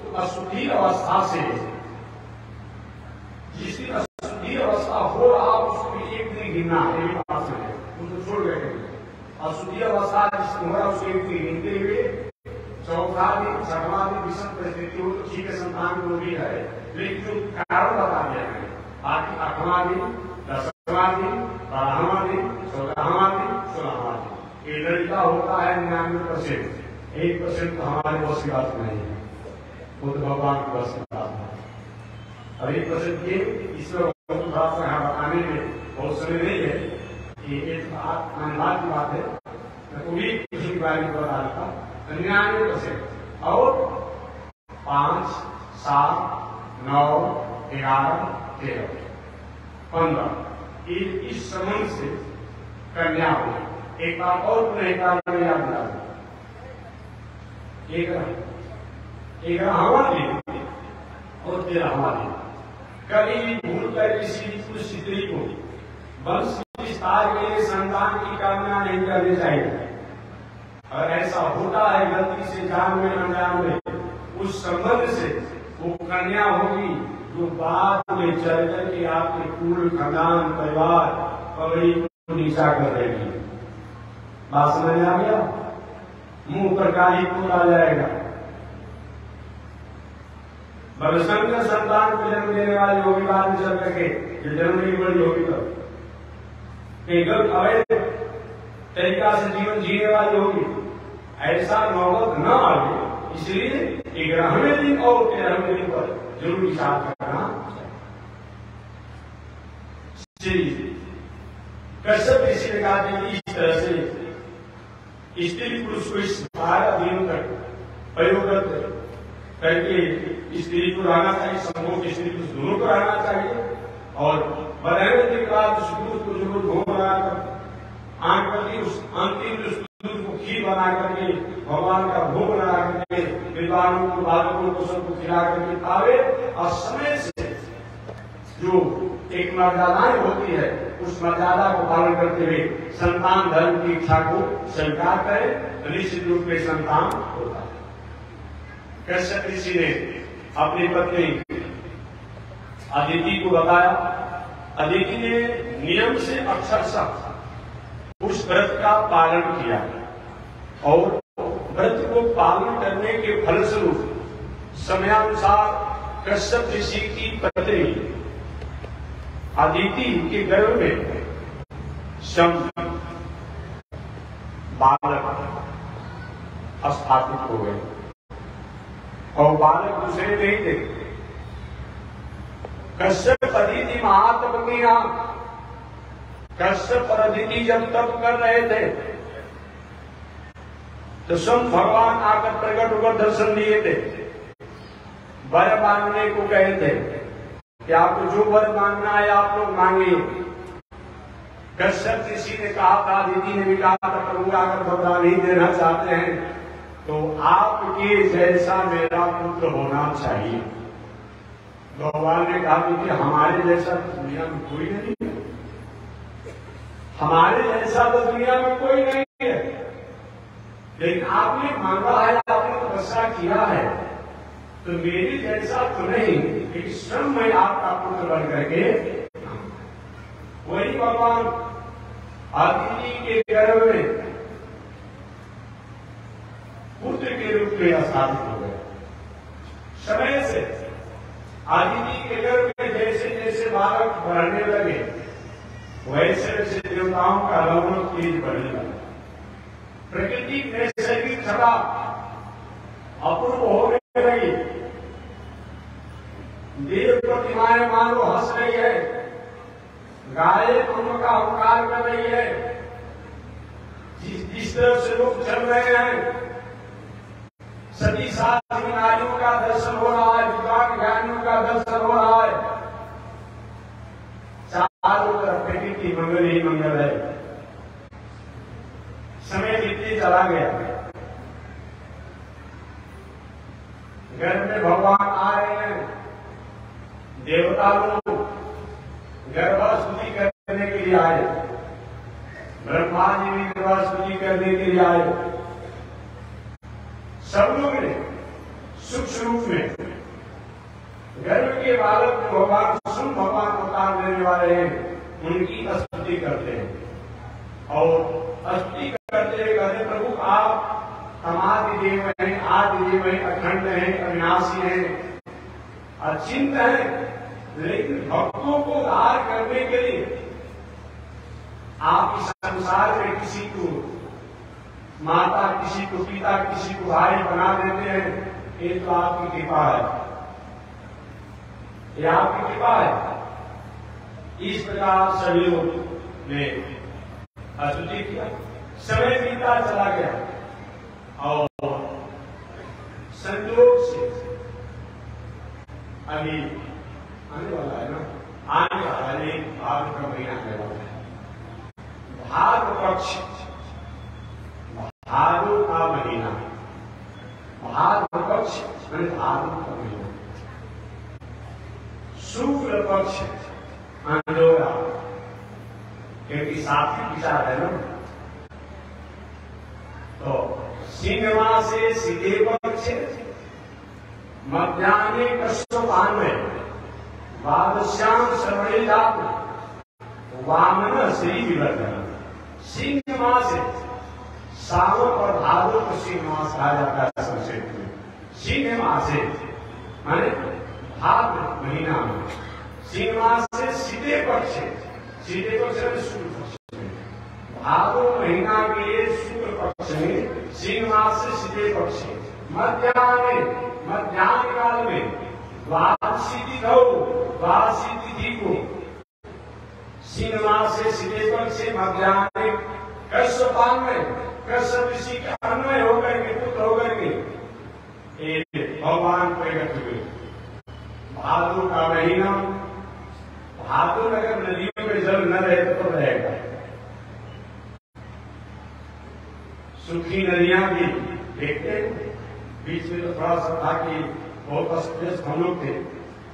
Speaker 1: तो अशुद्धि अवस्था से जिसकी अशुद्धि अवस्था हो रहा उसको एक दिन गिनना है, बात है उनको छोड़ गए। अशुद्धि अवस्था जिसको हो रहा उसको एक दिन गिनते हुए 14वां दिन 6वां दिन विषम परिस्थिति हो तो ठीक है, संतान को भी है लेकिन जो कारण बता दिया है बाकी 8वां दिन, 10वां दिन, 12वां दिन, 14वां दिन, 16वां दिन ये लड़का होता है 99%। 1% तो हमारे बस की बात नहीं है, वो तो भगवान की बस की बात है। और 1% ये ईश्वर थोड़ा सा यहाँ बताने में बहुत समय नहीं है कि एक अनुवाद की बात है, तो भी किसी के बारे में बता देता 99% और 5, 7, 9, 11, 13, 15 इस संबंध से कन्या हो। एक बार और पुनः एक बार में याद दिला, एक हमारी और 13 हमारी। कभी भूल कर किसी पुरुष स्त्री को वंश विस्तार के लिए संतान की कामना नहीं करनी चाहिए। और ऐसा होता है गलती से, जान में अनजान में, उस संबंध से वो कन्या होगी जो बाद में चल करके आपके पूर्ण खानदान परिवार पगड़ी को नीचा कर देगी। बात समझ में आ गया? मुंह पर काली फूल आ जाएगा। बलशंकर संतान को जन्म देने वाली होगी बाद में चल करके, जो जन्म नहीं बड़ी होगी तब गलत अवैध तरीका से जीवन जीने वाली होगी। ऐसा नौबत न आए, इसलिए 11वें दिन और 13वें दिन पर जरूर हिसाब करना चाहिए। कश्यप ऋषि ने कहा कि इस तरह से स्त्री पुरुष को इस 12 दिनों तक प्रयोग करके स्त्री को रहना चाहिए, संभोग स्त्री पुरुष दोनों को रहना चाहिए। और 12वें दिन के बाद उस दूध को जरूर भोग बनाकर आंख करके उस अंतिम दूध को खीर बना करके भगवान का भोग बना करके विद्वानों को, बालकों को, सबको खिला करके खावे। और समय से जो एक मर्यादाएं होती है, उस मर्यादा को पालन करते हुए संतान धर्म की इच्छा को स्वीकार करें तो निश्चित रूप में संतान होता है। कश्यप ऋषि ने अपनी पत्नी अदिति को बताया। अदिति ने नियम से अक्षरशः उस व्रत का पालन किया और व्रत को पालन करने के फलस्वरूप समयानुसार कश्यप ऋषि की पत्नी अदिति के गर्भ में बालक स्थापित हो गए। और बालक दूसरे नहीं थे, कश्यप अदिति महातपनिया। कश्यप और अदिति जब तप कर रहे थे तो स्वयं भगवान आकर प्रकट होकर दर्शन दिए थे। वर मांगने को कहे थे कि आपको जो वर मांगना है आप लोग मांगिए। कश्यप ऋषि ने कहा था, अदिति ने भी कहा था, प्रभु अगर वरदान नहीं देना चाहते हैं तो आपके जैसा मेरा पुत्र होना चाहिए। भगवान ने कहा कि हमारे जैसा दुनिया में कोई नहीं है, हमारे जैसा तो दुनिया में कोई नहीं है, लेकिन आपने मांगा है, आपने तपस्या किया है, तो मेरे जैसा तो नहीं, लेकिन स्वयं मैं आपका पुत्र बन करके वही भगवान अदिति के गर्भ में पुत्र के रूप में स्थापित हो गए। समय से अदिति के गर्भ में जैसे जैसे बालक बढ़ने लगे वैसे वैसे देवताओं का रौनक तेज बढ़ने लगा। प्रकृति नैसर्गिक सदा अपूर्व होने लगी। देव प्रतिमाएं मानो हंस रही है, गाय उनका उपकार कर रही है। जिस तरफ से लोग चल रहे हैं सभी साधु नारियों का दर्शन हो रहा है, विद्वान ज्ञानियों का दर्शन हो रहा है। चारों तरफ प्रकृति मंगल ही मंगल है। समय बीतते चला गया, घर में भगवान आ रहे हैं। देवता लोग गर्भस्तुति करने के लिए आए, ब्रह्मा जी भी गर्भस्तुति करने के लिए आए। सब लोग ने सूक्ष्म रूप में गर्भ के बालक को भगवान स्वयं भगवान अवतार देने वाले हैं, उनकी स्तुति करते हैं। और स्तुति करते हुए कहते प्रभु आप हमारे देव हैं, आदि देव हैं, अखंड हैं, अविनाशी हैं, अचिंत हैं, लेकिन भक्तों को उद्धार करने के लिए आप इस संसार में किसी को माता किसी को पिता किसी को भाई बना देते हैं, ये तो आपकी कृपा है, ये आपकी कृपा है। इस प्रकार सभी लोग ने स्तुति किया। समय बीता चला गया और संयोग से अभी आने वाला है ना, आने वाला है, भाद्र का महीना आने वाला है, भाद्र पक्ष, भादों का महीना, भाद्र पक्ष मैंने भादों का महीना, शुक्ल पक्ष अंजोरा, क्योंकि सात्विक विचार है ना, तो सिंहमा से सीधे पक्ष, मध्यान्हे कश्यपान्वय, द्वादश्याम श्रवणे जात, वामन श्री विवर्धन। सिंह मास है, सावन और भादों को सिंह मास कहा जाता है संक्षेप में। सिंह मास है माने भाद्र महीना में, सिंह मास से सीधे पक्ष, सीधे पक्ष में शुक्ल पक्ष में, भादों महीना के शुक्ल पक्ष में, सिंह मास से सीधे पक्ष, मध्याह्न काल में द्वादशी तिथि को सिंह मास से सीधे पक्ष से मध्याह्न कश्यपान्वय, कश्यप ऋषि के अन्वय होकर के पुत्र होकर के भगवान प्रकट हुए। भादों का महीना, भादों में अगर नदियों में जल न रहे तो रहेगा, सूखी नदियां भी देखते हैं। बीच में तो थोड़ा सा था कि बहुत अस्वस्थ हम लोग थे,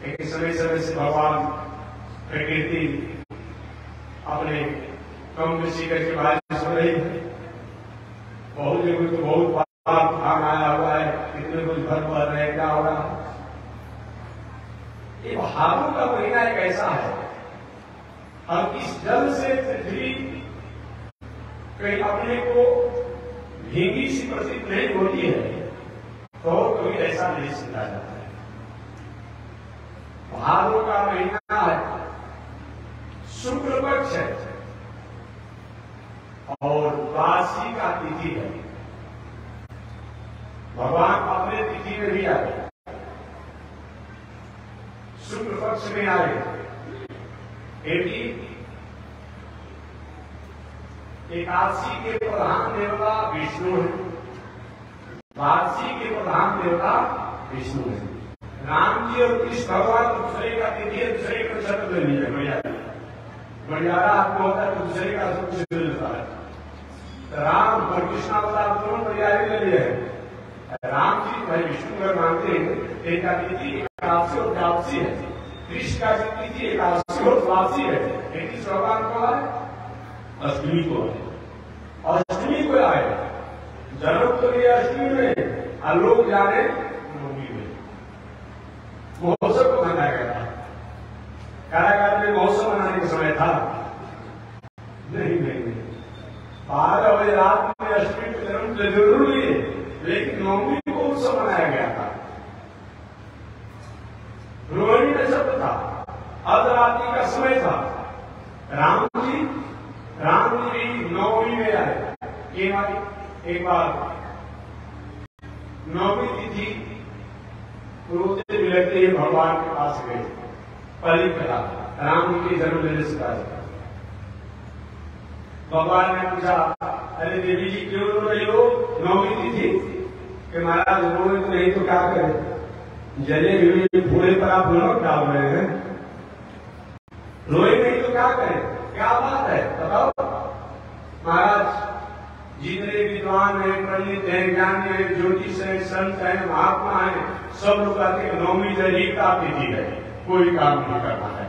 Speaker 1: लेकिन समय समय से भगवान प्रकृति अपने कम कृषि करके बारिश हो रही है। बहुत जगह तो बहुत बार तूफान आया हुआ है, कितने कुछ घर बढ़ रहे, क्या हो रहा है। ये भादों का महीना एक ऐसा है, और इस जल से पृथ्वी कहीं अपने को भीगी सी प्रतीत नहीं होती है, तो कभी ऐसा नहीं सुना जाता है। भादों का महीना है, शुक्ल पक्ष है और द्वादशी का तिथि है। भगवान अपने तिथि में भी आए, शुक्ल पक्ष में आए, क्योंकि एकादशी के प्रधान देवता विष्णु है, द्वादशी के प्रधान देवता विष्णु है। राम जी और कृष्ण भगवान दूसरे का तिथि है, दूसरे का नक्षत्र ले लीजिए, बढ़ियारा आपको होता है तो दूसरे का सब कुछ मिलता है। राम और कृष्ण अवतार दोनों बढ़ियारे ले लिए हैं। राम जी भाई विष्णु को मानते हैं, एक का तिथि एकादशी और द्वादशी है, कृष्ण का तिथि एकादशी और द्वादशी है, लेकिन भगवान को है अष्टमी को है, और अष्टमी को आए जन्म तो लिया अष्टमी में, और लोग जाने नवमी में। महोत्सव को मनाया गया था, कारागार में महोत्सव मनाने का समय था नहीं, 12 बजे रात में अष्टमी को जन्म तो जरूरी है, लेकिन नवमी को उत्सव मनाया गया था। रोहिणी नक्षत्र था, अर्धरात्रि का समय था। राम जी भी नवमी में आए। एक बार नवमी तिथि रोते मिलते भगवान के पास गए, पहली कथा राम जी के जन्म लेने से पहले। भगवान ने पूछा, अरे देवी जी क्यों रो रही हो नवमी तिथि? कि महाराज रोए तो नहीं तो क्या करें, जले हुए घोड़े पर आप नमक डाल रहे हैं, रोए नहीं तो क्या करें, क्या बात है बताओ। महाराज जितने विद्वान हैं, पंडित हैं, ज्ञानी हैं, ज्योतिष हैं, संत हैं, महात्मा हैं, सब लोग कहते हैं नवमी दैनिकता तिथि है, कोई काम नहीं करना है।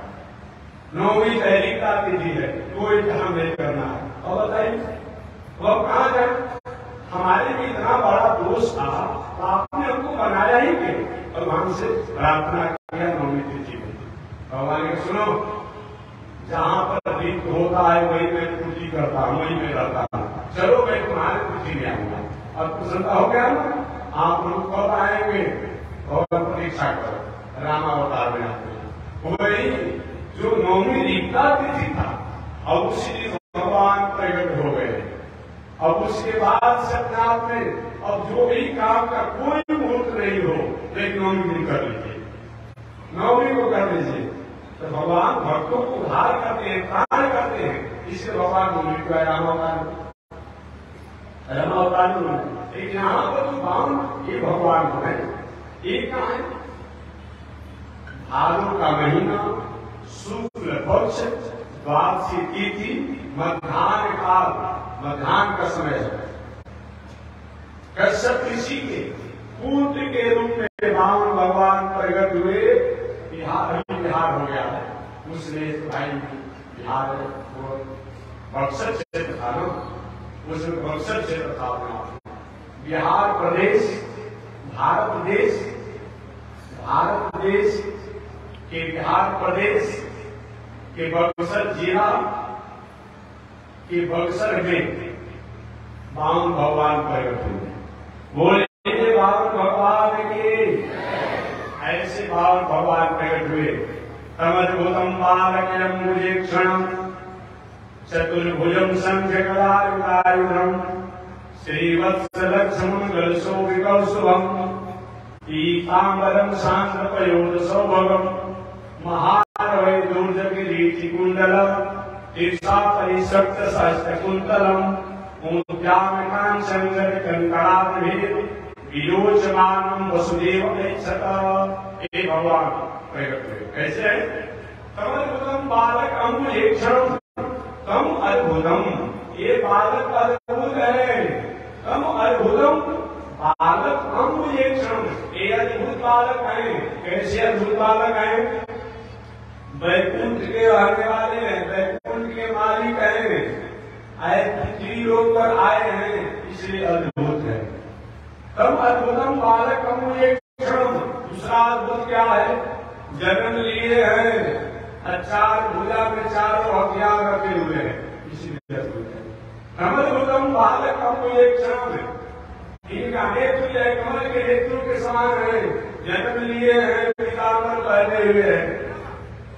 Speaker 1: नवमी दैनिकता तिथि है, कोई काम नहीं करना है। और बताइए वो कहाँ जाए, हमारे भी इतना बड़ा दोष था, आपने हमको बनाया ही क्यों? भगवान से प्रार्थना किया नवमी तिथि में। भगवान ने सुनो, जहां पर दीप होता है वही मैं पूजी करता हूँ, वही मैं रहता हूँ, चलो मैं तुम्हारे पूजी में आऊंगा। अब प्रसन्नता हो गया ना, आप लोग कब आएंगे और प्रतीक्षा करो, रामावतार में आते वही जो नवमी दीपता तिथि था, और उसी दिन भगवान प्रकट हो गए। अब उसके बाद से अपने आप में अब जो भी काम का कोई मुहूर्त नहीं हो, लेकिन 9वें दिन कर लीजिए, 9वीं को कर लीजिए। तो भगवान भक्तों को उद्धार करते हैं, प्राण करते हैं, इसलिए भगवान बोले को राम अवतार लेकिन यहाँ पर जो बावन ये भगवान को है, एक कहा है भादों का महीना, शुक्ल पक्ष, द्वादशी तिथि, मध्याह्न काल, मध्याह्न का समय है। कश्यप ऋषि के पुत्र के रूप में बावन भगवान प्रकट हुए। बिहार हो गया है, उसने भाई बिहार बक्सर क्षेत्र था ना, उसमें बक्सर क्षेत्र था अपना बिहार प्रदेश, भारत देश के बिहार प्रदेश के बक्सर जिला के बक्सर में बावन भगवान प्रकट हुए। बोले बावन भगवान के, ऐसे बावन भगवान प्रकट हुए। तमद्भुतम बालकयं मुजेक्षणं चतुर्भुजं संजगदायुधायुधं श्रीवत्सलक्ष्मणगलशोभिकौस्तुभं पीताम्बरं शान्तपयोधसौभगं महारवैदुर्जगिरीटिकुण्डलं तीर्थापरिसप्तसहस्रकुन्तलं मूर्त्यामकाञ्चनकङ्कणाद्भिः विलोचमानं वसुदेवमैच्छत। हे भगवान प्रकट हुए। कैसे है? तमद्भुतम बालक अंगुलेक्षणं, तम अद्भुतम, ये बालक अद्भुत है। तम अद्भुतम बालक अंगुलेक्षणं, ये अद्भुत बालक है। कैसे अद्भुत बालक है? वैकुंठ के रहने वाले हैं, वैकुंठ के मालिक हैं, पृथ्वी लोक पर आए हैं, इसलिए अद्भुत है। तम अद्भुतम बालक अंगुलेक्षणं। दूसरा अद्भुत क्या है? जन्म लिए हैं, चार भुजा में चारों हथियार रखे हुए हैं, इसीलिए अद्भुत है। अद्भुतम बालक अंगुलेक्षणं, इनका नेत्र कमल के नेत्रों के समान है, जन्म लिए हैं, पीताम्बर पहने हुए हैं।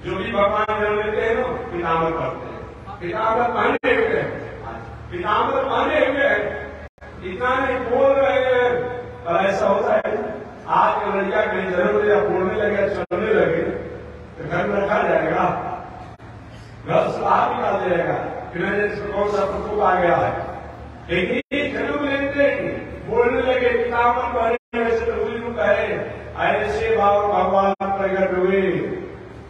Speaker 1: जो भी भगवान जन्म लेते हैं ना, पीताम्बर पहनते हैं, पीताम्बर पहने हुए हैं, पीताम्बर पहने हुए हैं। इतना नहीं बोल रहे हैं, पर ऐसा होता है आज के लड़का कहीं जन्म लिया, बोलने लगे, चलने लगे, तो घर में रखा जाएगा, घर से बाहर निकाल जाएगा, फिर कौन सा प्रकोप आ गया है। लेकिन जन्म लेते बोलने लगे, पीताम्बर पहने वैसे तो रूप है। ऐसे भगवान प्रकट हुए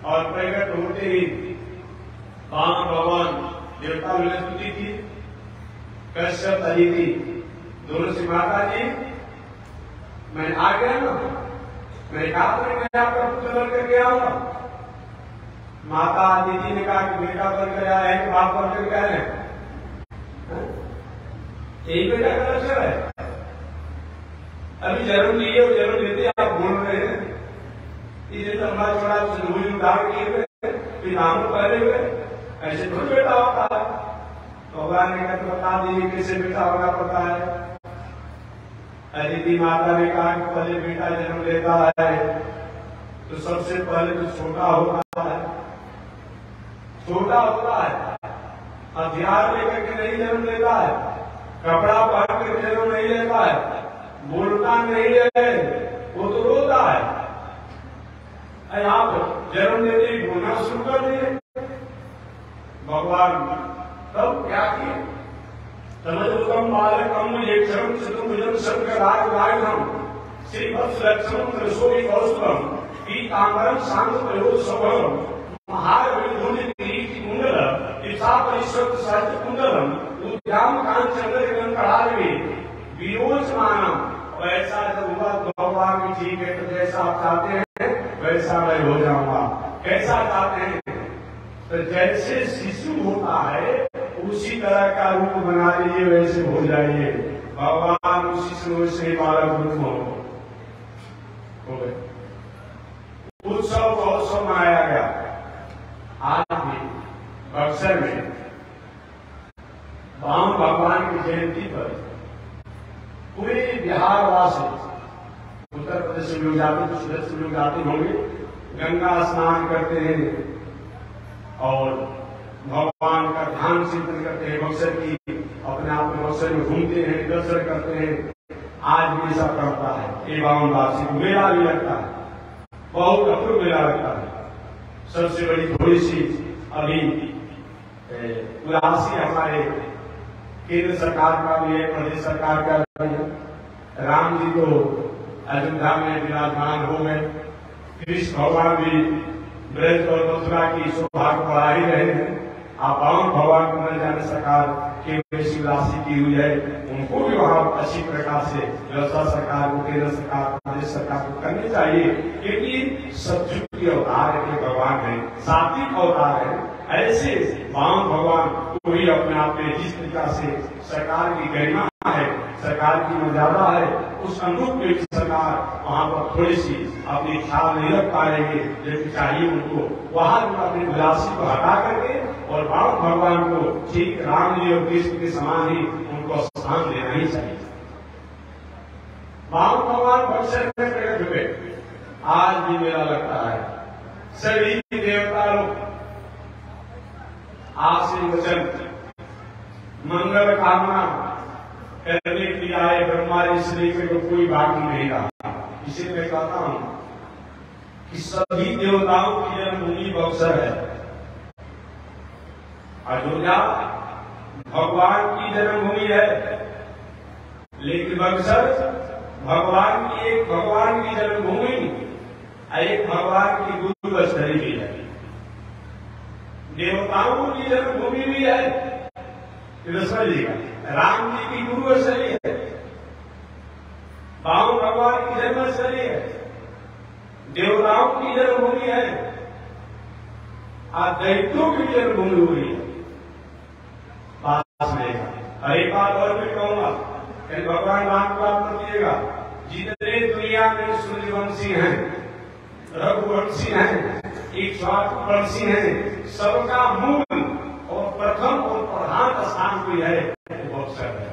Speaker 1: और प्रकट होते ही बावन भगवान देवता ने स्तुति की। कश्यप अदिति दोनों से माता जी मैं आ गया ना, मैं कहा मैं आपका पुत्र बन करके आऊंगा। माता अदिति ने कहा कि बेटा बनकर आया है कि बाप बनकर कह रहे हैं, यही बेटा का लक्षण है। अभी जन्म लिए और जन्म लेते आप बोल रहे हैं, इसे लंबा चौड़ा उदाहरण किए हुए, पितामह पहले हुए, ऐसे थोड़ा बेटा होता है। भगवान ने कहा बता दीजिए कैसे बेटा होना पड़ता है। अदिति माता ने कहा कि पहले बेटा जन्म लेता है तो सबसे पहले तो छोटा होता है, छोटा होता है, हथियार लेकर के नहीं जन्म लेता है, कपड़ा पहन कर जन्म नहीं लेता है, बोलता नहीं है, वो तो रोता है। आप जन्म लेते ही बोलना शुरू कर दिए। भगवान तब क्या किए? तमद्भुतम बालकं मुजेक्षणं चतुर्भुजं शंखचक्रायुधं श्रीवत्सलक्ष्मणं गलशोभिकौस्तुभं पीताम्बरं शान्तपयोधसौभगं महारवैदुर्जगिरीटिकुण्डलं तीर्थापरिसप्तसहस्रकुन्तलं उद्यामकाञ्चनकङ्कणाद्भिः विलोचमानं। वैसा जब हुआ भगवान की ठीक है, तो जैसा आप चाहते हैं वैसा मैं हो जाऊंगा। कैसा चाहते हैं? तो जैसे शिशु होता है उसी तरह का रूप बना लीजिए, वैसे हो जाइए। भगवान उसी से बालक रूप हो गए। उत्सव महोत्सव मनाया गया आज भी बक्सर में। बावन भगवान की जयंती पर पूरे बिहार वासी, उत्तर प्रदेश से लोग जाते, सूरत से लोग जाते होंगे, गंगा स्नान करते हैं और भगवान का ध्यान चिंतन करते हैं। बक्सर की अपने आप में बक्सर बक्सर में घूमते हैं, दर्शन करते हैं। आज भी ऐसा पड़ता है। एवं वार्षिक मेला भी लगता है, बहुत अपूर्व मेला लगता है। सबसे बड़ी थोड़ी सी अभी उदासी हमारे केंद्र सरकार का भी है, प्रदेश सरकार का भी है। राम जी तो अयोध्या में विराजमान हो गए, कृष्ण भगवान भी ब्रज और मथुरा की शोभा को बढ़ा ही रहे हैं। आप भगवान को न जाने सरकार के वैसी उदासी की हुई है, उनको भी वहां अच्छी प्रकार से व्यवस्था सरकार को, केंद्र सरकार, प्रदेश सरकार को करनी चाहिए। क्योंकि सतयुग के अवतार के भगवान है, सात्विक अवतार है। ऐसे वाम भगवान को ही अपने आप में जिस प्रकार से सरकार की गरिमा है, सरकार की मर्यादा है, उस अनुरूप में सरकार वहां पर थोड़ी सी अपनी ख्याल नहीं रख पा रही है। जबकि चाहिए उनको वहां अपनी उदासी को हटा करके और वाम भगवान को ठीक राम जी और कृष्ण के समान ही उनको स्थान देना ही चाहिए। वाम भगवान बक्सर में प्रकट हुए, आज भी मेला लगता है। सभी देवता लोग आशीर्वचन मंगल कामना करने के लिए आए। ब्रह्मा जी श्री में तो कोई बाकी नहीं रहा। इसीलिए मैं कहता हूं कि सभी देवताओं की जन्मभूमि बक्सर है। अयोध्या भगवान की जन्मभूमि है, लेकिन बक्सर भगवान की जन्मभूमि, एक भगवान की गुरु स्थली भी है, देवताओं की जन्मभूमि भी है। समझिएगा, राम जी की गुरु स्थली है, वाम भगवान की जन्मस्थली है, देवताओं की जन्मभूमि है, और दैत्यों की जन्मभूमि हुई है। और एक बात और मैं कहूंगा, भगवान राम को आप समझिएगा, जितने दुनिया में सूर्यवंशी हैं, रघुवंशी हैं, इक्ष्वाकुवंशी हैं, सबका मूल और प्रथम और प्रधान स्थान कोई है, बक्सर है।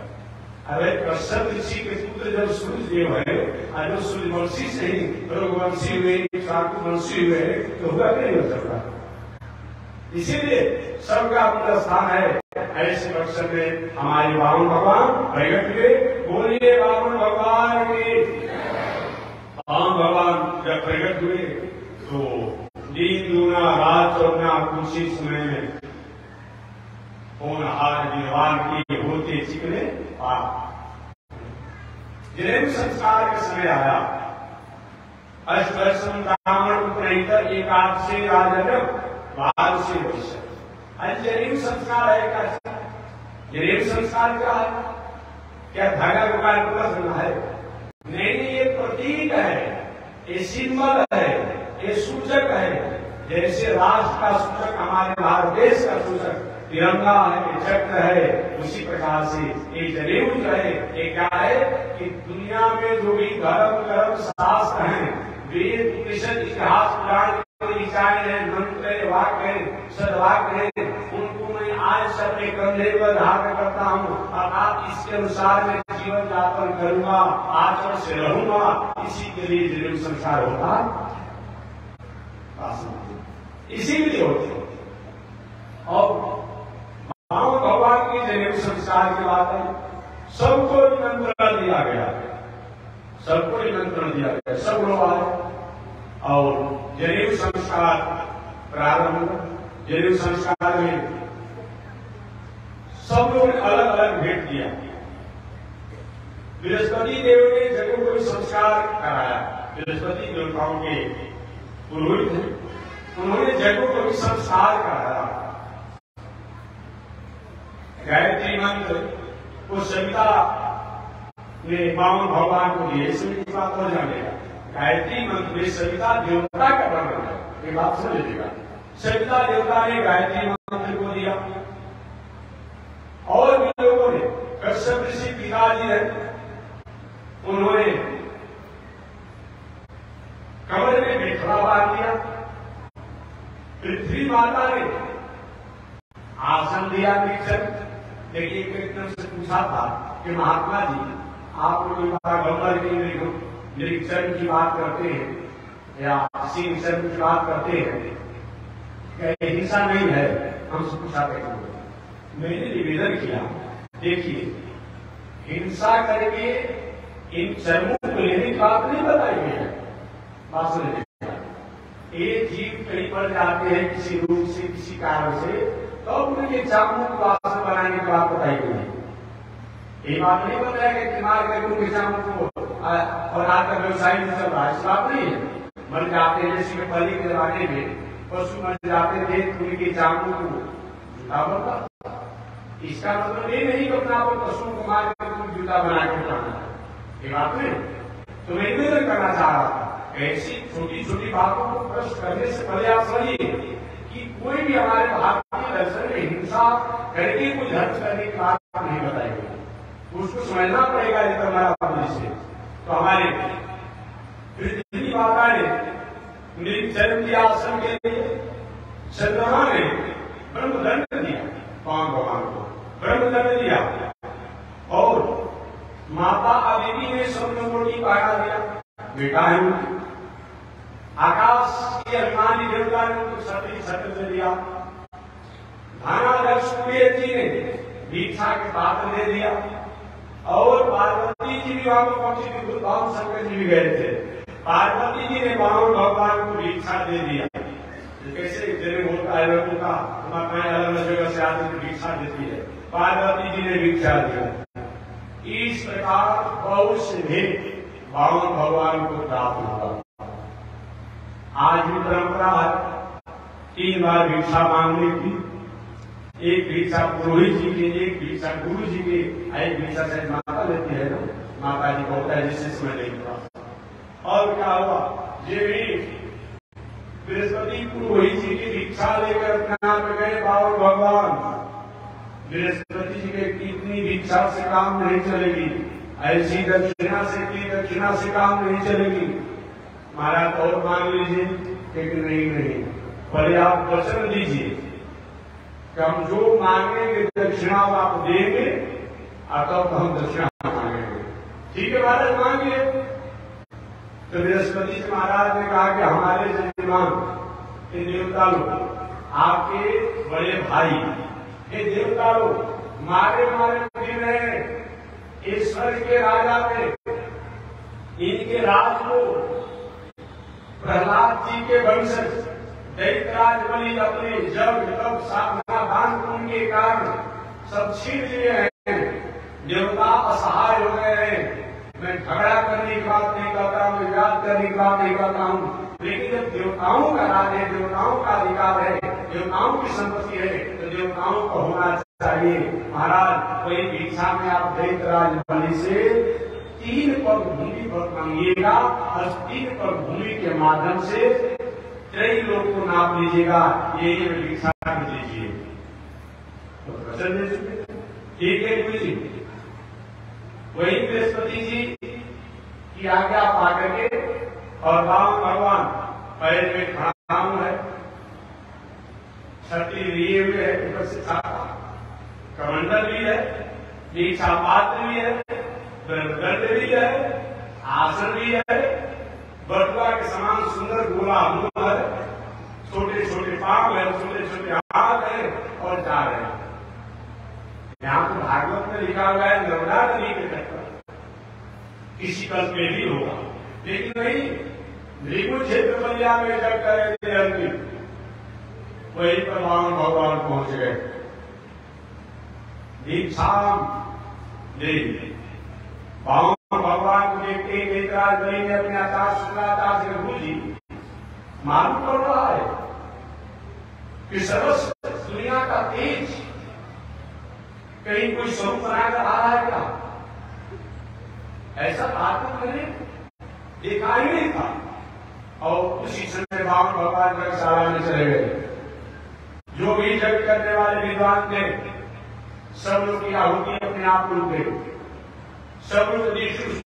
Speaker 1: अरे कश्यप ऋषि के पुत्र जब सूर्यदेव है, और जो सूर्यवंशी से ही रघुवंशी हुए, इक्ष्वाकुवंशी हुए, तो हुआ नहीं हो सकता। इसीलिए सबका अपना स्थान है। ऐसे बक्सर में हमारे वामन भगवान प्रकट हुए। बोलिए वामन भगवान के। वामन भगवान जब प्रकट हुए तो दिन दूना रात चौगुना खुशी समय में होनहार निर्वाण की होते चिकने जन्म संस्कार का समय आया। अष्टवर्षम ब्राह्मण उपनयितर एकादशी राजनम बाल से वैश्य। जरीब संस्कार है क्या? जरीब संस्कार क्या है? क्या धागा रुका करना है? नहीं, ये प्रतीक है, ये सिंबल है, ये सूचक है। जैसे राष्ट्र का सूचक हमारे भारत देश का सूचक तिरंगा है, चक्र है, उसी प्रकार से ये जनेऊ जो है, ये क्या है कि दुनिया में जो भी धर्म शास्त्र हैं, वेद उपनिषद इतिहास पुराण है, मंत्र है, वाक्य है, सदवाक्य है, उनको मैं आज सबके कंधे पर धारण करता हूँ। और आप इसके अनुसार मैं जीवन यापन करूंगा, आचरण से रहूंगा। इसी के लिए जन्म संस्कार होता, इसीलिए होते। और भगवान की जन्म संस्कार के बाद सबको निमंत्रण दिया गया, सबको निमंत्रण दिया गया, सब लोग आए और जनेऊ संस्कार प्रारंभ। जनेऊ संस्कार में सब लोगों ने अलग अलग भेंट दिया। बृहस्पति देव ने जनेऊ को संस्कार कराया। बृहस्पति देवताओं के पुरोहित थे, उन्होंने जनेऊ को भी संस्कार कराया। गायत्री मंत्र को सविता ने वामन भगवान को दिए। इसमें बात हो जाएगा, गायत्री मंत्र में सविता देवता का वर्णन है, ये बात समझ लीजिएगा। सविता देवता ने गायत्री मंत्र को दिया। और भी लोगों ने, कश्यप ऋषि पिताजी है, उन्होंने कमर में बिखरा बांध दिया। पृथ्वी माता ने आसन दिया निरीक्षण। देखिए, एक व्यक्ति से पूछा था कि महात्मा जी, आप लोग पैगंबर के निरीक्षण की बात करते हैं या सिंह की बात करते हैं, क्या हिंसा नहीं है? हमसे पूछा था। मैंने निवेदन किया, देखिए हिंसा करके इन चरमों को लेने की बात नहीं बताई गई है। बात सुनिए, एक जीव कहीं पर जाते हैं किसी रूप से किसी कारण से, तो उनके चाकू को आसन बनाने की बात बताई गई है। ये बात नहीं बताया कि मार करके उनके चाकू को और आज का व्यवसाय नहीं चल रहा है, इस बात नहीं है। मर जाते हैं जैसे पहले के जमाने में पशु मर जाते थे तो उनके चाकू को जूता बनता। इसका मतलब ये नहीं कि अपना पशुओं को मार कर जूता बना के उठाना, ये बात नहीं। तो मैं निवेदन करना चाह रहा था, ऐसी छोटी छोटी बातों को प्रश्न करने से पहले आप समझिए कि कोई भी हमारे भारतीय दर्शन में हिंसा करके कोई धर्म करने की बात नहीं बताई गई, उसको समझना पड़ेगा। ये हमारा से तो हमारे पृथ्वी माता ने जन्म दिया आश्रम के लिए, चंद्रमा ने ब्रह्मदंड दिया, कौन भगवान को ब्रह्मदंड दिया, और माता अदिति ने समुद्र की पहरा दिया, बेटा है उनकी। आकाश के अभिमानी देवता ने उनको क्षत्रिय छत्र दे दिया। धनाध्यक्ष सूर्य जी ने दीक्षा के पात्र दे दिया, और पार्वती जी भी वहां पर पहुंची थी, भगवान शंकर जी भी गए थे। पार्वती जी ने बावन भगवान को दीक्षा दे दिया। कैसे जन्म होता है लोगों का, माताएं अलग अलग जगह से आती है दीक्षा देती है, पार्वती जी ने दीक्षा दिया। इस प्रकार बहुत से भेद बावन भगवान को प्राप्त हुआ। आज भी परंपरा है 3 बार भिक्षा मांगने की, एक भिक्षा पुरोहित जी के, एक भिक्षा गुरु जी के, एक भिक्षा से माता लेती है ना, माता जी को होता है जिससे समय नहीं हुआ। और क्या हुआ, ये भी बृहस्पति पुरोहित जी की भिक्षा लेकर अपने आप में गए बावन भगवान। बृहस्पति जी के कितनी भिक्षा से काम नहीं चलेगी, ऐसी दक्षिणा से काम नहीं चलेगी। महाराज और मांग लीजिए, लेकिन नहीं, पहले आप वचन दीजिए कि हम जो मांगेंगे दक्षिणा आप देंगे, तब हम दक्षिणा मांगेंगे। ठीक है महाराज, मांगिए। तो बृहस्पति जी महाराज ने कहा कि हमारे जजमान ये देवता लोग, आपके बड़े भाई ये देवता लोग मारे फिर रहे ईश्वर के राजा में, इनके राज को प्रहलाद जी के वंशज दैत्यराज बलि अपने जब तब सावधान उनके कारण सब छीन लिए हैं। देवता असहाय हो गए हैं। मैं झगड़ा करने की बात नहीं करता हूँ, विवाद करने की बात नहीं करता हूँ, लेकिन जब देवताओं का राज है, देवताओं का अधिकार है, देवताओं की संपत्ति है, तो देवताओं को होना चाहिए। महाराज कोई भिक्षा में आप दैत्यराज बलि से 3 पग भूमि पर मांगिएगा, और 3 पग भूमि के माध्यम से कई लोग को नाप लीजिएगा, ये भिक्षा दीजिए, तो वचन दे चुके। ठीक है गुरु जी। वही बृहस्पति जी की आज्ञा पा करके और राम भगवान पैर में खड़ा है, छठी लिए हुए है, ऊपर से छाता, कमंडल भी है, दीक्षा पात्र भी है, दंड भी है, आसन भी है, बटुआ के समान सुंदर गोला मुंह है, छोटे छोटे पांव है, छोटे छोटे हाथ है, और जा रहे हैं। यहाँ तो भागवत में लिखा हुआ है नर्मदा नदी के तट पर, किसी कल्प में भी होगा, लेकिन नहीं, भृगु क्षेत्र बलिया में जब करे थे अंतिम, वहीं पर भगवान पहुंच गए। दीक्षा दे भगवान को देखते दैत्यराज बलि ने अपने आचार्य शुक्राचार्य से गुरु जी मालूम पड़ रहा है कि सर्वस्व दुनिया का तेज कहीं कोई स्वरूप बनाकर आ रहा है क्या? ऐसा ताकत मैंने देखा ही नहीं था। और उसी समय भगवान जगशाला में चले गए। जो भी जग करने वाले विद्वान थे, सब लोग की आहुति अपने आप को गए, सब लोग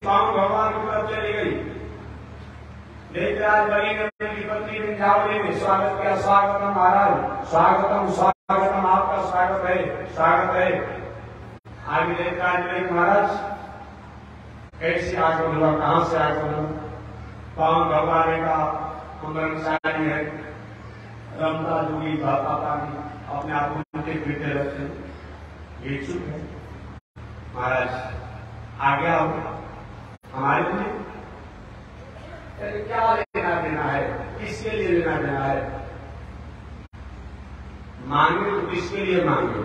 Speaker 1: भगवान की तरफ चली गई। दैत्यराज बलि ने अपनी पत्नी विंध्यावली ने स्वागत किया, स्वागतम महाराज, स्वागतम स्वागतम, आपका स्वागत है, स्वागत है। आगे दैत्यराज बलि महाराज कैसे आगमन हुआ, कहां से आगमन हुआ? पावन भगवान ने कहा हम ब्रह्मचारी है, रमता जोगी पापा अपने आप उनके फिरते रहते हैं, ये चुप है। महाराज आ गया हो हमारे लिए क्या लेना देना है, किसके लिए लेना देना है? मांगे तो किसके लिए मांगे,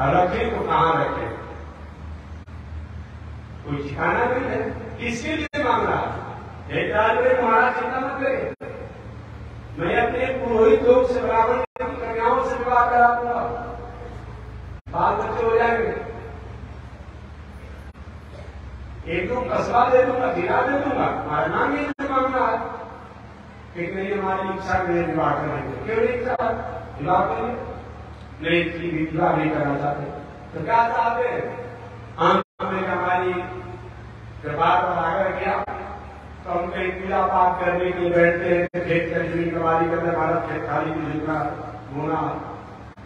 Speaker 1: रखे तो कहां रखे, कोई ठिकाना नहीं है। किसके लिए मांग रहा है? महाराज चिंता मत करे, मैं अपने पुरोहित लोग से ब्राह्मण की कन्याओं से विवाह करा दूंगा, बाल बच्चे हो जाएंगे, एक दो कस्बा दे दूंगा, जिला दे दूंगा, हमारा नाम ही नहीं मांग रहा है। एक नहीं हमारी इच्छा नहीं विवाह करेंगे, क्यों नहीं इच्छा विवाह करेंगे, नहीं विवाह नहीं करना चाहते तो क्या चाहते हैं? हमने हमारी कृपा पर आग्रह किया तो हम कहीं पूजा पाठ करने के लिए बैठते हैं, खेत का जमीन कमारी करते, हमारा खेत खाली जुटना होना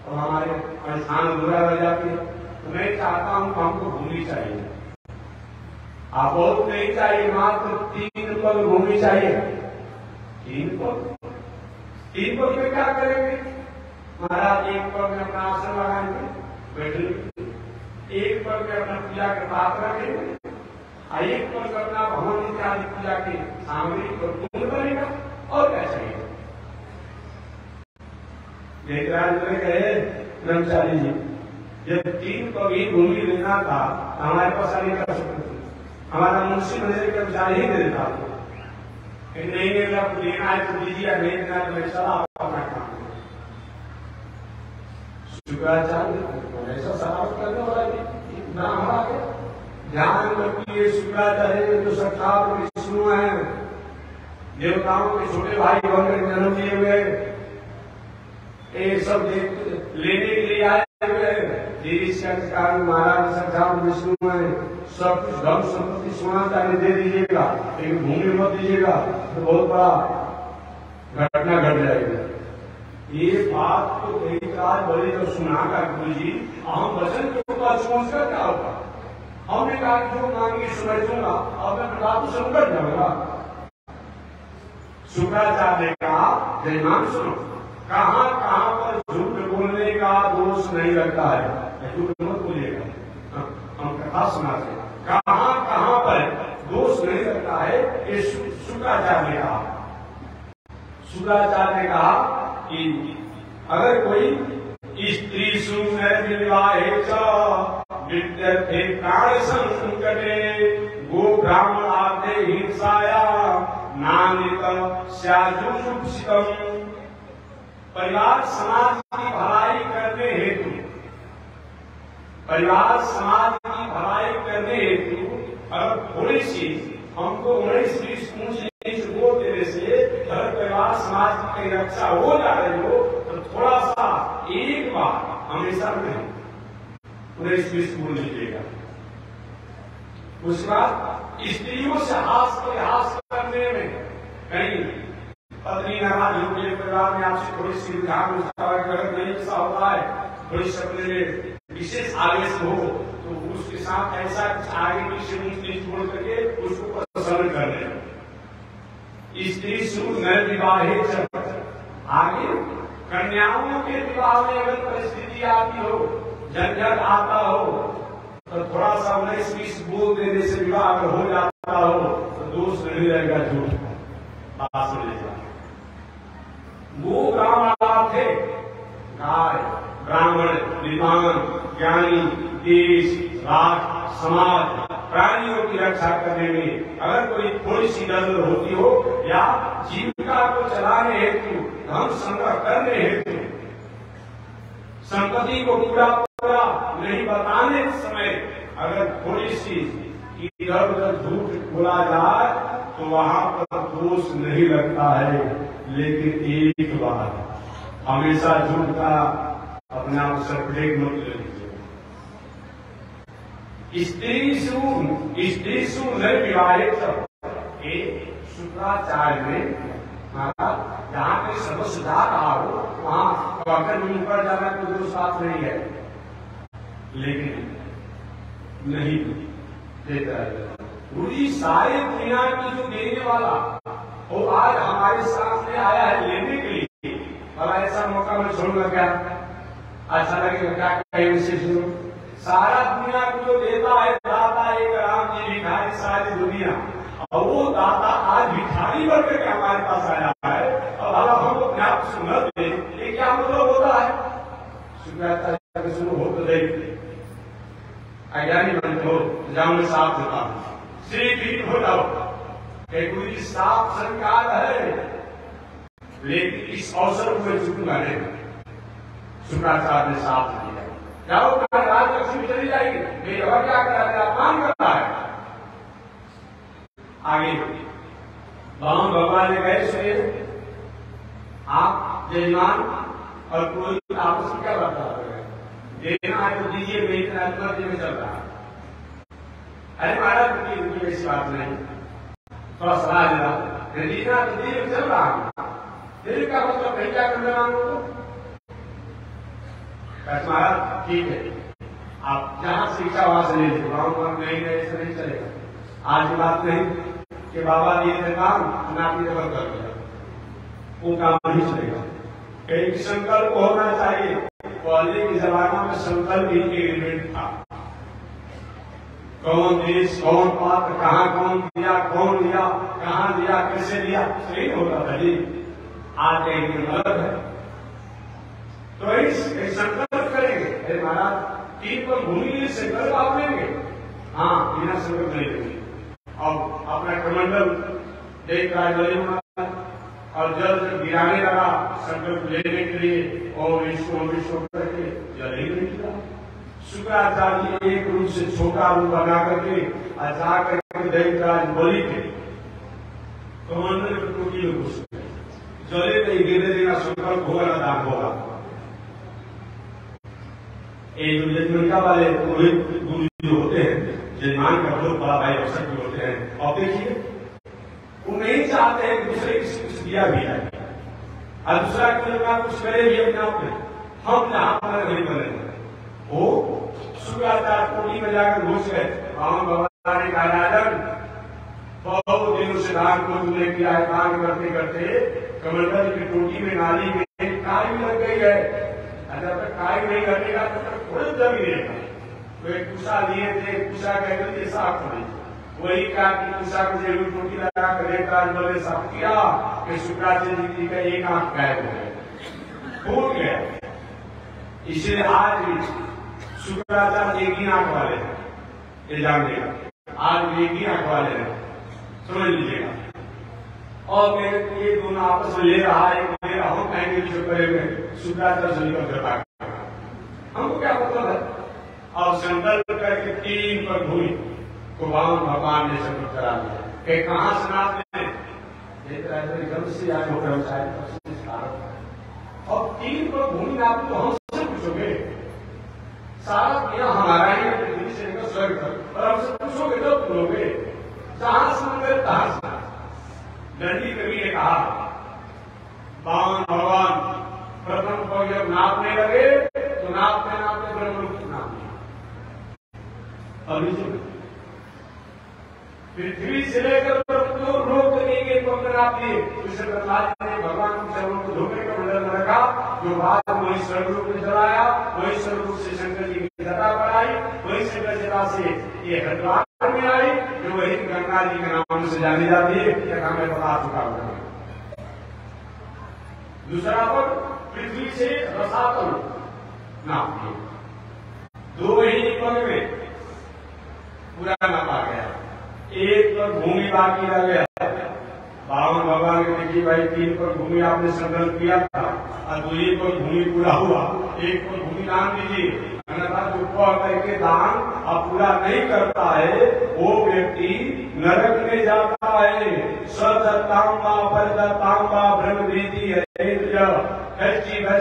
Speaker 1: और हमारे स्थान बुरा रह जाती है। तो मैं चाहता हूं हमको भूमि चाहिए, आप बहुत नहीं चाहिए, मात्र 3 पग भूमि चाहिए। 3 पग में क्या करेंगे? महाराज एक पग में अपना आसन लगाएंगे, बैठेंगे, एक पग में अपना पूजा के पात्र रखेंगे, एक पग अपना भवन इत्यादि पूजा की सामग्री को पूर्ण करेगा, और क्या चाहिए? देवराज ने कहे ब्रह्मचारी जी, जब 3 पग ही भूमि लेना था हमारे पास नहीं कर सकते, हमारा मुंशी मंदिर के विचार ही दे देता, नहीं देना लेना है तो दीजिए, नहीं देना तो मैं चला अपना काम। शुक्राचार्य ऐसा सराहत करने वाला ब्राह्मण है, ध्यान रखिए शुक्राचार्य जो साक्षात विष्णु है, देवताओं के छोटे भाई बनकर जन्म लिए हुए, ये सब लेने के लिए आए हुए, कारण महाराज साक्षात विष्णु है, सब कुछ धन संपत्ति सोना चांदी दे दीजिएगा, लेकिन भूमि मत दीजिएगा तो बहुत बड़ा घटना घट जाएगी। ये बात तो कई बार बड़े जो सुना का गुरु जी, हम वचन के ऊपर सोचकर क्या होगा? हमने कहा जो मांगी समझ दूंगा, अब मैं बता तो संकट जाऊंगा। शुक्राचार्य ने कहा जयमान सुनो, कहां कहां पर झूठ बोलने का दोष नहीं लगता है, झूठ मत बोलिएगा, हम कथा सुनाते, कहां कहां पर दोष नहीं लगता है, ये शुक्राचार्य ने कहा। शुक्राचार्य ने कहा कि अगर कोई स्त्री सुविवाहे विद्यर्थे प्राण संकटे गो ब्राह्मण आदे हिंसाया नानित स्याजुषितम, परिवार समाज की भलाई करने हेतु, परिवार समाज की भलाई करने हेतु अगर थोड़ी सी हमको 19-20 ऊंच गो देने से घर परिवार समाज की रक्षा हो जा रही हो तो थोड़ा सा एक बार हमेशा नहीं 19-20 बोल लीजिएगा। उसके बाद स्त्रियों से हास करने में कहीं पत्नी नाराज हो गई, परिवार में आपसे थोड़ी सी गलत नहीं ऐसा होता है, थोड़ी शब्द में विशेष आवेश हो तो उसके साथ ऐसा कुछ आगे पीछे नीचे छोड़ करके उसको प्रसन्न कर ले। स्त्री शुभ नर विवाहे आगे कन्याओं के विवाह में अगर परिस्थिति आती हो, झंझट आता हो तो थोड़ा सा 19-20 बोल देने से विवाह अगर हो जाता हो तो दोष नहीं रहेगा, झूठ बात सुन लीजिए। वो ब्राह्मण थे, गाय ब्राह्मण विद्वान ज्ञानी देश राष्ट्र समाज प्राणियों की रक्षा करने में अगर कोई थोड़ी सी गड़बड़ होती हो या जीविका को चलाने हेतु धन संग्रह करने हेतु संपत्ति को पूरा नहीं बताने समय अगर थोड़ी सी इधर उधर झूठ बोला जाए तो वहां पर दोष नहीं लगता है, लेकिन एक बार हमेशा झूठ का अपने आप सर्टिफिकेट मत ले लीजिए। स्त्री सु नर विवाहित शुक्राचार्य ने जहाँ पे सब सुधार रहा हो वहां कहकर भी ऊपर जाना कोई दोष बात नहीं है, लेकिन नहीं देता है गुरु जी। सारे दुनिया की जो देने वाला वो आज हमारे सामने आया है लेने के लिए, और ऐसा मौका मैं छोड़ूंगा क्या? अच्छा लगेगा क्या? कहीं से सारा दुनिया को जो देता है दाता एक राम जी भिखारी सारी दुनिया, और वो दाता आज भिखारी बन करके हमारे पास आया है। और अगर हम लोग अपने आप सुन दे ये क्या मतलब होता है? शुक्राचार्य शुरू हो तो देख अज्ञानी बनते हो जाओ मैं साफ देता हूं, श्री ठीक हो जाओ। गुरु जी साफ सरकार है, लेकिन इस अवसर को मैं चुकूंगा नहीं। शुक्राचार्य ने साफ दिया, जाओ राज लक्ष्मी चली जाएगी, मेरी और क्या करा है, अपमान करता है। आगे बावन भगवान ने कहे सुनिए, आप जजमान और कोई आपस में क्या बात कर रहे हैं? देना है तो दीजिए, बेचना है तो में चल रहा है। अरे महाराज रुकी ऐसी बात नहीं, थोड़ा सलाह दे रहा, दीना तो दीजिए चल रहा है, दिल का मतलब कहीं क्या करने मांगो तो महाराज ठीक है, आप जहां से इच्छा वहां से ले लीजिए, वहां नहीं ऐसे नहीं चलेगा। आज बात नहीं कि बाबा दिए थे काम नाती जबर कर दिया, वो काम नहीं चलेगा। एक संकल्प होना चाहिए। पहले के जमाना में संकल्प ही एग्रीमेंट था, कौन देश कौन पात्र कहाँ कौन दिया कौन लिया कहाँ दिया कैसे लिया सही होता था जी। आज एक गलत है, तो इस संकल्प करेंगे। अरे महाराज तीन पर भूमि संकल्प आप लेंगे, हाँ बिना संकल्प नहीं लेंगे। और अपना कमंडल देख रहा है और जल जब गिराने लगा संकल्प लेने के लिए, और विश्व करके जल ही नहीं गिरा। शुक्राचार्य एक रूप से छोटा रूप बना करके जा करके दैवराज बलि थे, कमंडल की टोटी में घुस गए, जले नहीं गिरने देना संकल्प होगा ना दान होगा। एक जजमानिका वाले गुरु जो होते हैं, जजमान का बहुत बड़ा भाई अवसर भी होते हैं, और देखिए वो नहीं चाहते हैं कि दूसरे किसी कुछ दिया भी है और दूसरा कुछ करे भी अपने आप में, हम जहां पर नहीं बने वो शुक्राचार्य टोटी में जाकर घुस गए। बाबा ने कहा राजन बहुत दिनों से दान को तुमने किया है, दान करते करते कमंडल की टोटी में नाली में काई लग गई है, जब तक काई नहीं लगेगा तब तक थोड़ी जमी रहेगा। तो एक कुशा लिए थे, कुशा कहते साफ होने, वही कहा कि कुशा को जरूर टोटी लगा कर दैवराज साफ किया कि शुक्राचार्य जी का एक आंख गायब हो गया, फूट गया। इसलिए आज भी शुक्राचार्य एक ही आंख वाले हैं, ये जान लेगा, आज एक ही आंख वाले हैं, समझ लीजिएगा। और मेरे ये दोनों आपस में ले रहा है, ले रहा हूं कहेंगे जो करेंगे शुक्राचार्य से निकल करता, हमको क्या मतलब है। और संकल्प करके तीन पर भूमि को भगवान ने संकल्प करा दिया, कहां से नाप जब से आज हो कर्मचारी और तीन पर भूमि नाप तो हमसे पूछोगे, सारा दुनिया हमारा ही पृथ्वी से लेकर स्वर्ग तक, और हमसे पूछोगे तो बोलोगे जहां से मंदिर तहां से। दंडी कवि ने कहा बावन भगवान प्रथम को जब नापने लगे तो नापते नापते ब्रह्मरूप नाप लिया। पृथ्वी से लेकर लोक एक नाप लिए, भगवान के चरणों को धोखे का मंडल में रखा, जो बाद वही स्वर्गरूप में चलाया, वही स्वर्गरूप से शंकर जी की जटा पर आई, वही शंकर जटा से ये हरिद्वार में आई, जो वही गंगा जी के नाम से जानी जाती है, यह हमें बता चुका होगा। दूसरा पर पृथ्वी से रसातल नाप दिए, 2 महीने पग में पूरा नापा गया, एक पर भूमि बाकी रह गया। बावन भगवान ने देखी भाई 3 पर भूमि आपने संकल्प किया था और 2 पर भूमि पूरा हुआ, 1 पर भूमि दान दीजिए, अन्यथा जो कह करके दान अब पूरा नहीं करता है वो व्यक्ति नरक में जाता है। सदत्तांबा परिदत्तांबा ब्रह्मवेदी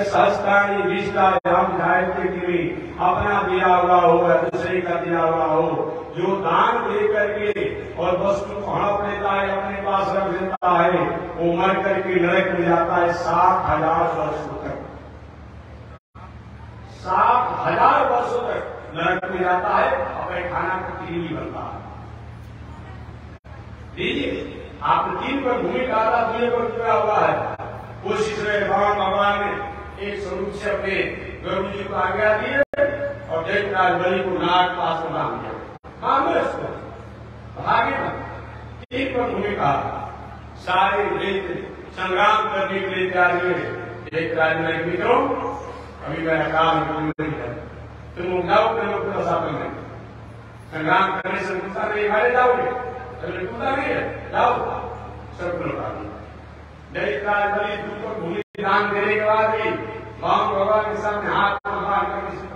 Speaker 1: सहस्त्राणी विष्टायाम जायते गिरी, अपना दिया हुआ हो या दूसरे का दिया हुआ हो, जो दान दे करके और वस्तु को हड़प लेता है अपने पास रख देता है, वो मर करके नरक में जाता है 60,000 वर्षों तक, 60,000 वर्षों तक नरक में जाता है, अपने खाना का तीन ही बनता है। दीजिए आपने 3 पर भूमि डाला, 2 पर जुड़ा हुआ है, कोशिश रहे भगवान ने एक स्वरूप से अपने गुरु जी को आज्ञा दी और दैत्यराज बलि को नाग पास में बांध दिया, बांध दो इसको, भागे मत। एक पर भूमिका सारे दैत्य संग्राम करने के लिए तैयार हुए। दैत्यराज ने मित्रों, अभी मेरा काम नहीं है, तुम उठाओ के लोग को साथ में संग्राम करने से गुस्सा नहीं, मारे जाओगे, अगर गुस्सा नहीं है जाओ, सब लोग आ गए। दैत्यराज बलि तुमको भूमि दान देने के बाद भी राम भगवान के सामने हाथ बांध कर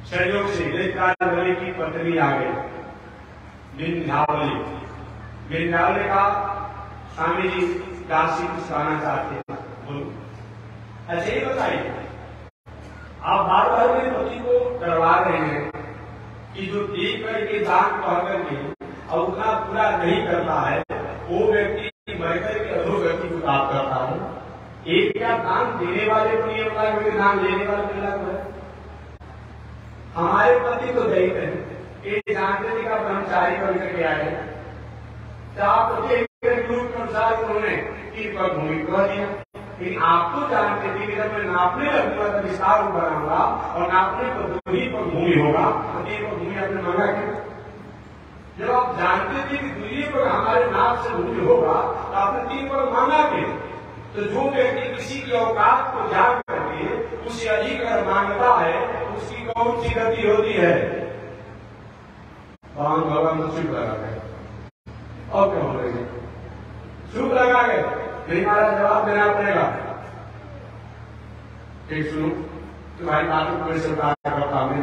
Speaker 1: सहयोग से दैत्यराज बलि की पत्नी आ गई विंध्यावली। विंध्यावली का स्वामी जी काशी कहना चाहते हैं, बोलो। अच्छा ये बताइए, आप बार बार अपने पति को डरवा रहे हैं कि जो देख करके दान कह करके और उतना पूरा नहीं करता है, वो व्यक्ति मरकर के अधोगति को प्राप्त करता है। एक क्या दान देने वाले को नहीं होता है, दान लेने वाले को मिला है। हमारे पति तो दैत है, ये जानते थे का ब्रह्मचारी बन करके आए, के अनुसार उन्होंने तीन पर भूमि कह दिया। लेकिन आप तो जानते थे कि जब मैं नापने लगूंगा तो विस्तार बनाऊंगा और नापने पर दो ही पर भूमि होगा, तो एक पर भूमि आपने मांगा क्यों? जब आप जानते थे कि दूसरे पर हमारे नाप से भूमि होगा तो आपने तीन पर मांगा क्यों? तो जो व्यक्ति किसी की औकात को जान करके उससे अधिक अगर मांगता है उसकी कौन सी गति होती है? भगवान तो चुप लगा गए। और क्या हो रही है? चुप लगा गए, नहीं हमारा जवाब देना पड़ेगा। एक सुनो, तुम्हारी बातों को स्वीकार करता हूं,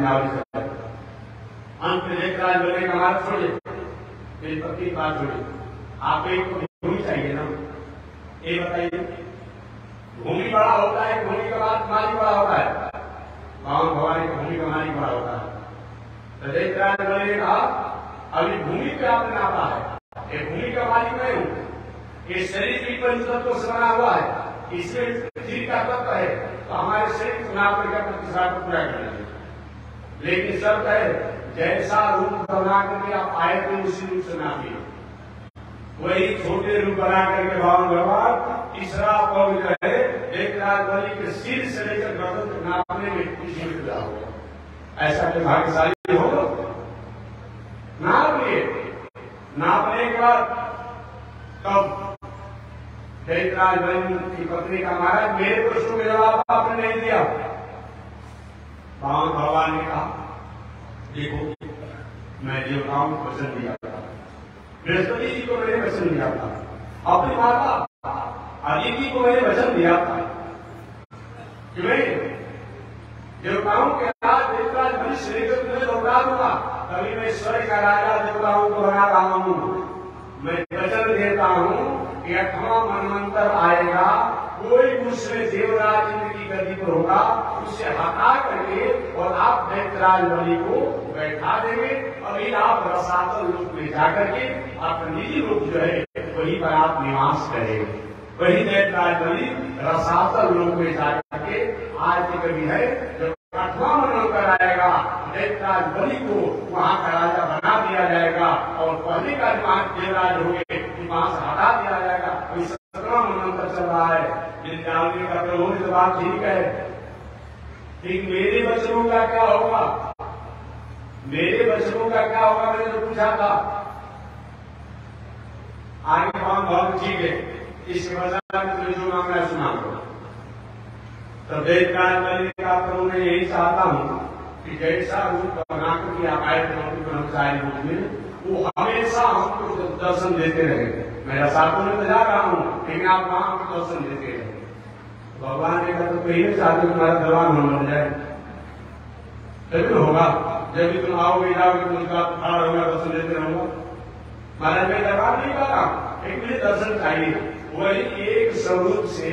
Speaker 1: अंत में दैत्यराज बोलने का मार्ग छोड़िए, मेरी पत्नी की बात छोड़िए, आप एक भूमि चाहिए ना, ये बताइए। भूमि बड़ा होता है, भूमि के बाद मालिक बड़ा होता है, भगवान भगवान की भूमि का मालिक बड़ा होता है। तो दैत्यराज बोलने का अभी भूमि पे आपने नापा है, ये भूमि का मालिक मैं हूं, ये शरीर भी पंचतत्व से बना हुआ है, इसमें पृथ्वी का तत्व है, तो हमारे शरीर को नाप करके प्रतिष्ठा को पूरा करेंगे। लेकिन शर्त है जैसा रूप बना करके आप आए थे उसी रूप से नापिए। वही छोटे रूप बना करके भगवान तीसरा पवित्र है, दैत्यराज बलि के सिर से लेकर गर्दन तक नापने में खुशी मिल होगा। ऐसा के भाग्यशाली हो नाप लिए, नापने के बाद तब दैत्यराज बलि की पत्नी का महाराज मेरे प्रश्नों में जवाब आपने नहीं दिया। भगवान ने कहा देखो मैं देवताओं को वचन दिया था, बृहस्पति जी को मैंने वचन दिया था, अपनी माता अदिति को मैंने वचन दिया था कि मैं देवताओं के साथ दैत्यराज बलि श्रीकृष्ण तुम्हें लौटा दूंगा, तभी मैं स्वर्ग का राजा देवताओं को बना रहा हूं। मैं वचन देता हूं कि 8वां मनवंतर आएगा, कोई दूसरे देवराज इंद्र की गद्दी पर होगा, उससे हटा करके और आप दैत्यराज बलि को बैठा देंगे। अभी आप रसातल लोक में जाकर के अपना निजी रूप जो है वहीं पर आप निवास करेंगे। वही दैत्यराज बलि रसातल लोक में जाकर के आज के कभी है जब 8वां मनवंतर आएगा, दैत्यराज बलि को वहां का राजा बना दिया जाएगा और पहले का देवराज हो गए वहां से हटा दिया जाएगा। अभी 17वां मनवंतर चल रहा है, विंध्यावली का प्रभु ने तो बात ठीक है, लेकिन मेरे बच्चों का क्या होगा? मेरे बच्चों का क्या होगा मैंने तो पूछा था। आगे बहुत ठीक है, इसके बजाय मुझे जो मांगना सुना दो। तो दैत्यराज बलि का प्रभु ने यही चाहता हूं कि जैसा रूप बनाकर के आप आए ब्रह्मचारी रूप में, वो हमेशा हमको दर्शन देते रहे। मैं रसातल में तो जा रहा हूं, लेकिन आप वहां हमको दर्शन देते रहे। भगवान ने कहा तो कहीं नहीं चाहते तुम्हारा दरबार न बन जाए, तभी होगा। जब भी तुम आओगे जाओगे तो उसका खड़ा रहूंगा, दर्शन देते रहूंगा। महाराज मैं दरबार नहीं कर रहा, एक मुझे दर्शन चाहिए। वही एक स्वरूप से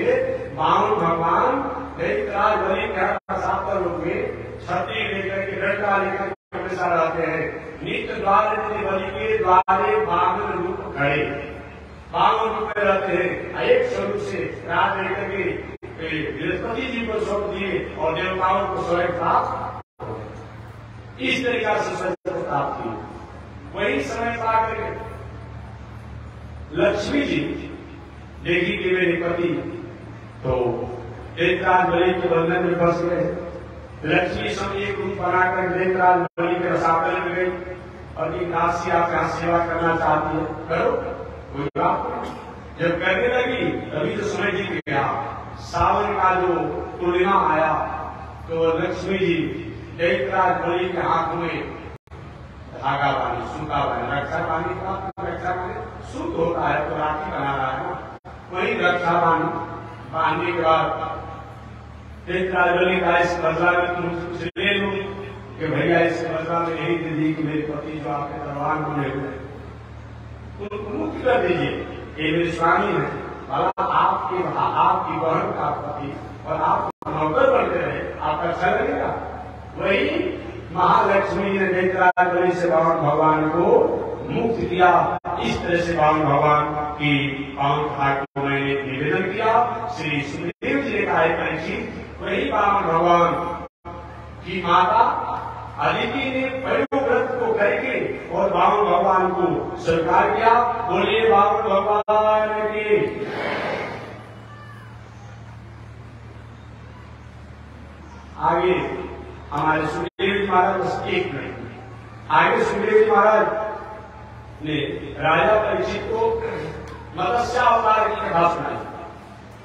Speaker 1: बावन भगवान दैत्यराज बलि के रसातल लोक में छत्री लेकर के डंडा लेकर हमेशा रहते हैं। नित्य द्वार बलि के द्वारे बावन रूप खड़े, बावन रूप में रहते हैं। एक स्वरूप से रात लेकर के बृहस्पति जी को सौंप दिए और देवताओं को स्वर्ग प्राप्त, इस तरीका से स्वर्ग प्राप्त की। वही समय पाकर के लक्ष्मी जी देखी कि मेरे पति तो दैत्यराज बलि के बंधन में फंस गए, लक्ष्मी सब एक रूप बनाकर देवराज बलि के रसातल में गई और एक दासी आप यहाँ सेवा करना चाहती है, करो, कोई बात नहीं। जब करने लगी तभी तो समय जी गया। सावन का जो पूर्णिमा आया तो लक्ष्मी जी देवराज बलि के हाथ में धागा बांधी, सूता बांधी, रक्षा बांधी का रक्षा बांधी सूत होता है तो राखी बना रहा है ना, वही रक्षा बांधने के बाद देवराज बलि का इस बदला में तुम कुछ ले लो कि भैया इस बदला में यही दे दी कि मेरे पति जो आपके दरबार बने हुए उनको मुक्त कर दीजिए, ये मेरे स्वामी है, भला आपकी बहन का पति और आप नौकर बनते रहे, आपका अच्छा लगेगा। वही महालक्ष्मी ने देवराज बलि से बावन भगवान को मुक्त किया। इस तरह से बावन भगवान की पावन घाट को मैंने निवेदन किया। श्री सुखदेव जी ने कहा परीक्षित, वही बावन भगवान की माता अदिति ने व्रत को करके और बावन भगवान को स्वीकार किया। बोलिए बावन भगवान की। आगे हमारे सुखदेव जी महाराज बस एक मिनट आगे सुखदेव जी महाराज ने राजा परीक्षित को मत्स्यावतार की कथा सुनाई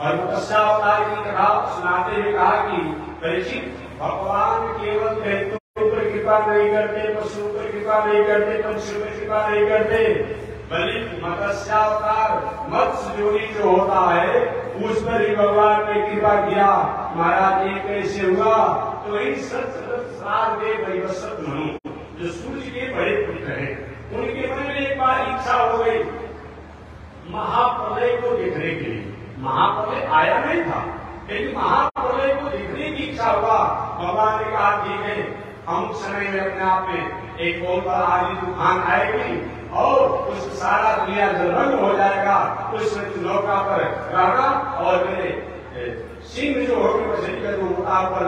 Speaker 1: और मत्स्यावतार की कथा सुनाते हुए कहा कि परीक्षित, भगवान केवल दैत्यों पर कृपा नहीं करते, पशुओं पर कृपा नहीं करते, पंछियों पर कृपा नहीं करते, बल्कि मत्स्यावतार मत्स्य योनि जो होता है उस पर ही भगवान ने कृपा किया। महाराज ये कैसे हुआ? तो इन श्राद्ध वैवस्वत मनु जो सूर्य के बड़े पुत्र हैं, उनके मन में एक बार इच्छा हो गई महाप्रलय को देखने के लिए। महाप्रलय आया नहीं था, लेकिन महाप्रलय को देखने की इच्छा हुआ। भगवान ने कहा ठीक है, हम समय में अपने आप में एक बहुत बड़ा आदि तूफान आएगी और उस सारा दुनिया जलमग्न हो जाएगा, उसमें नौका पर रहना और मेरे सिंह जो होगी मछली जो उतार पर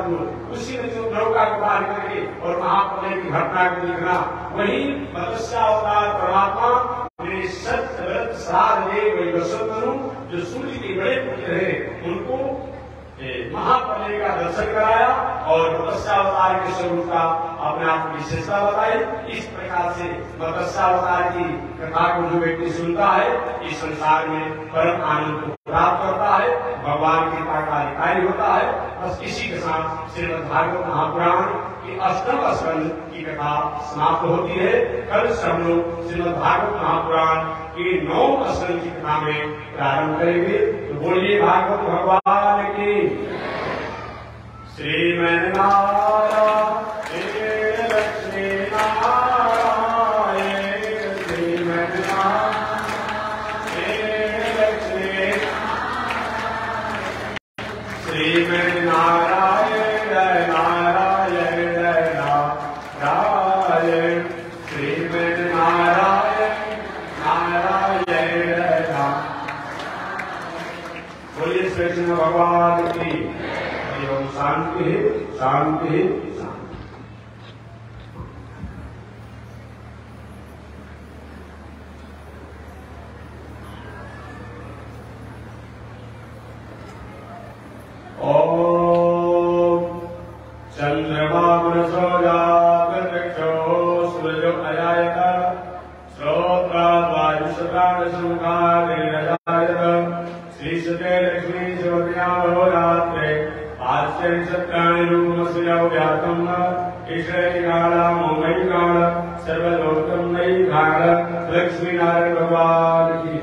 Speaker 1: उसी में जो नौका को पार करके और महाप्रलय की घटना को देखना। वही मत्स्यावतार परमात्मा मेरे सत्य व्रत श्राद्ध वैवस्वत मनु जो सूर्य के बड़े पुत्र हैं उनको महाप्रलय का दर्शन कराया और मत्स्यावतार के स्वरूप का अपने आप की विशेषता बताई। इस प्रकार से मत्स्यावतार की कथा को जो व्यक्ति सुनता है इस संसार में परम आनंद को प्राप्त करता है, भगवान की कृपा का अधिकारी होता है। बस इसी के साथ श्रीमद् भागवत महापुराण की अष्टम स्कंध की कथा समाप्त होती है। कल से हम लोग श्रीमद् भागवत महापुराण की 9 स्कंध की कथा में प्रारंभ करेंगे। तो बोलिए भागवत भगवान की। श्रीमन्नारायण लक्ष्मी नारायण श्रीमन्नारायण लक्ष्मी श्रीमन्नारायण नारायण नारायण श्रीमन्नारायण नारायण। बोलिए श्री कृष्ण भगवान की। शांति शांति शांति। ओम चंद्रमा मनसो जागृतो सूर्यो अजायत श्रोत्रा वायुषप्राण सुखादिरजायत श्रीसुते लक्ष्मी शिवज्ञानहोरात्रे आश्चर्यसत्कानि रूपमस्मिन् व्याप्तं ईश्वरीकाला मोमयीकाला सर्वलोकं नयीकाला। लक्ष्मी नारायण भगवान की।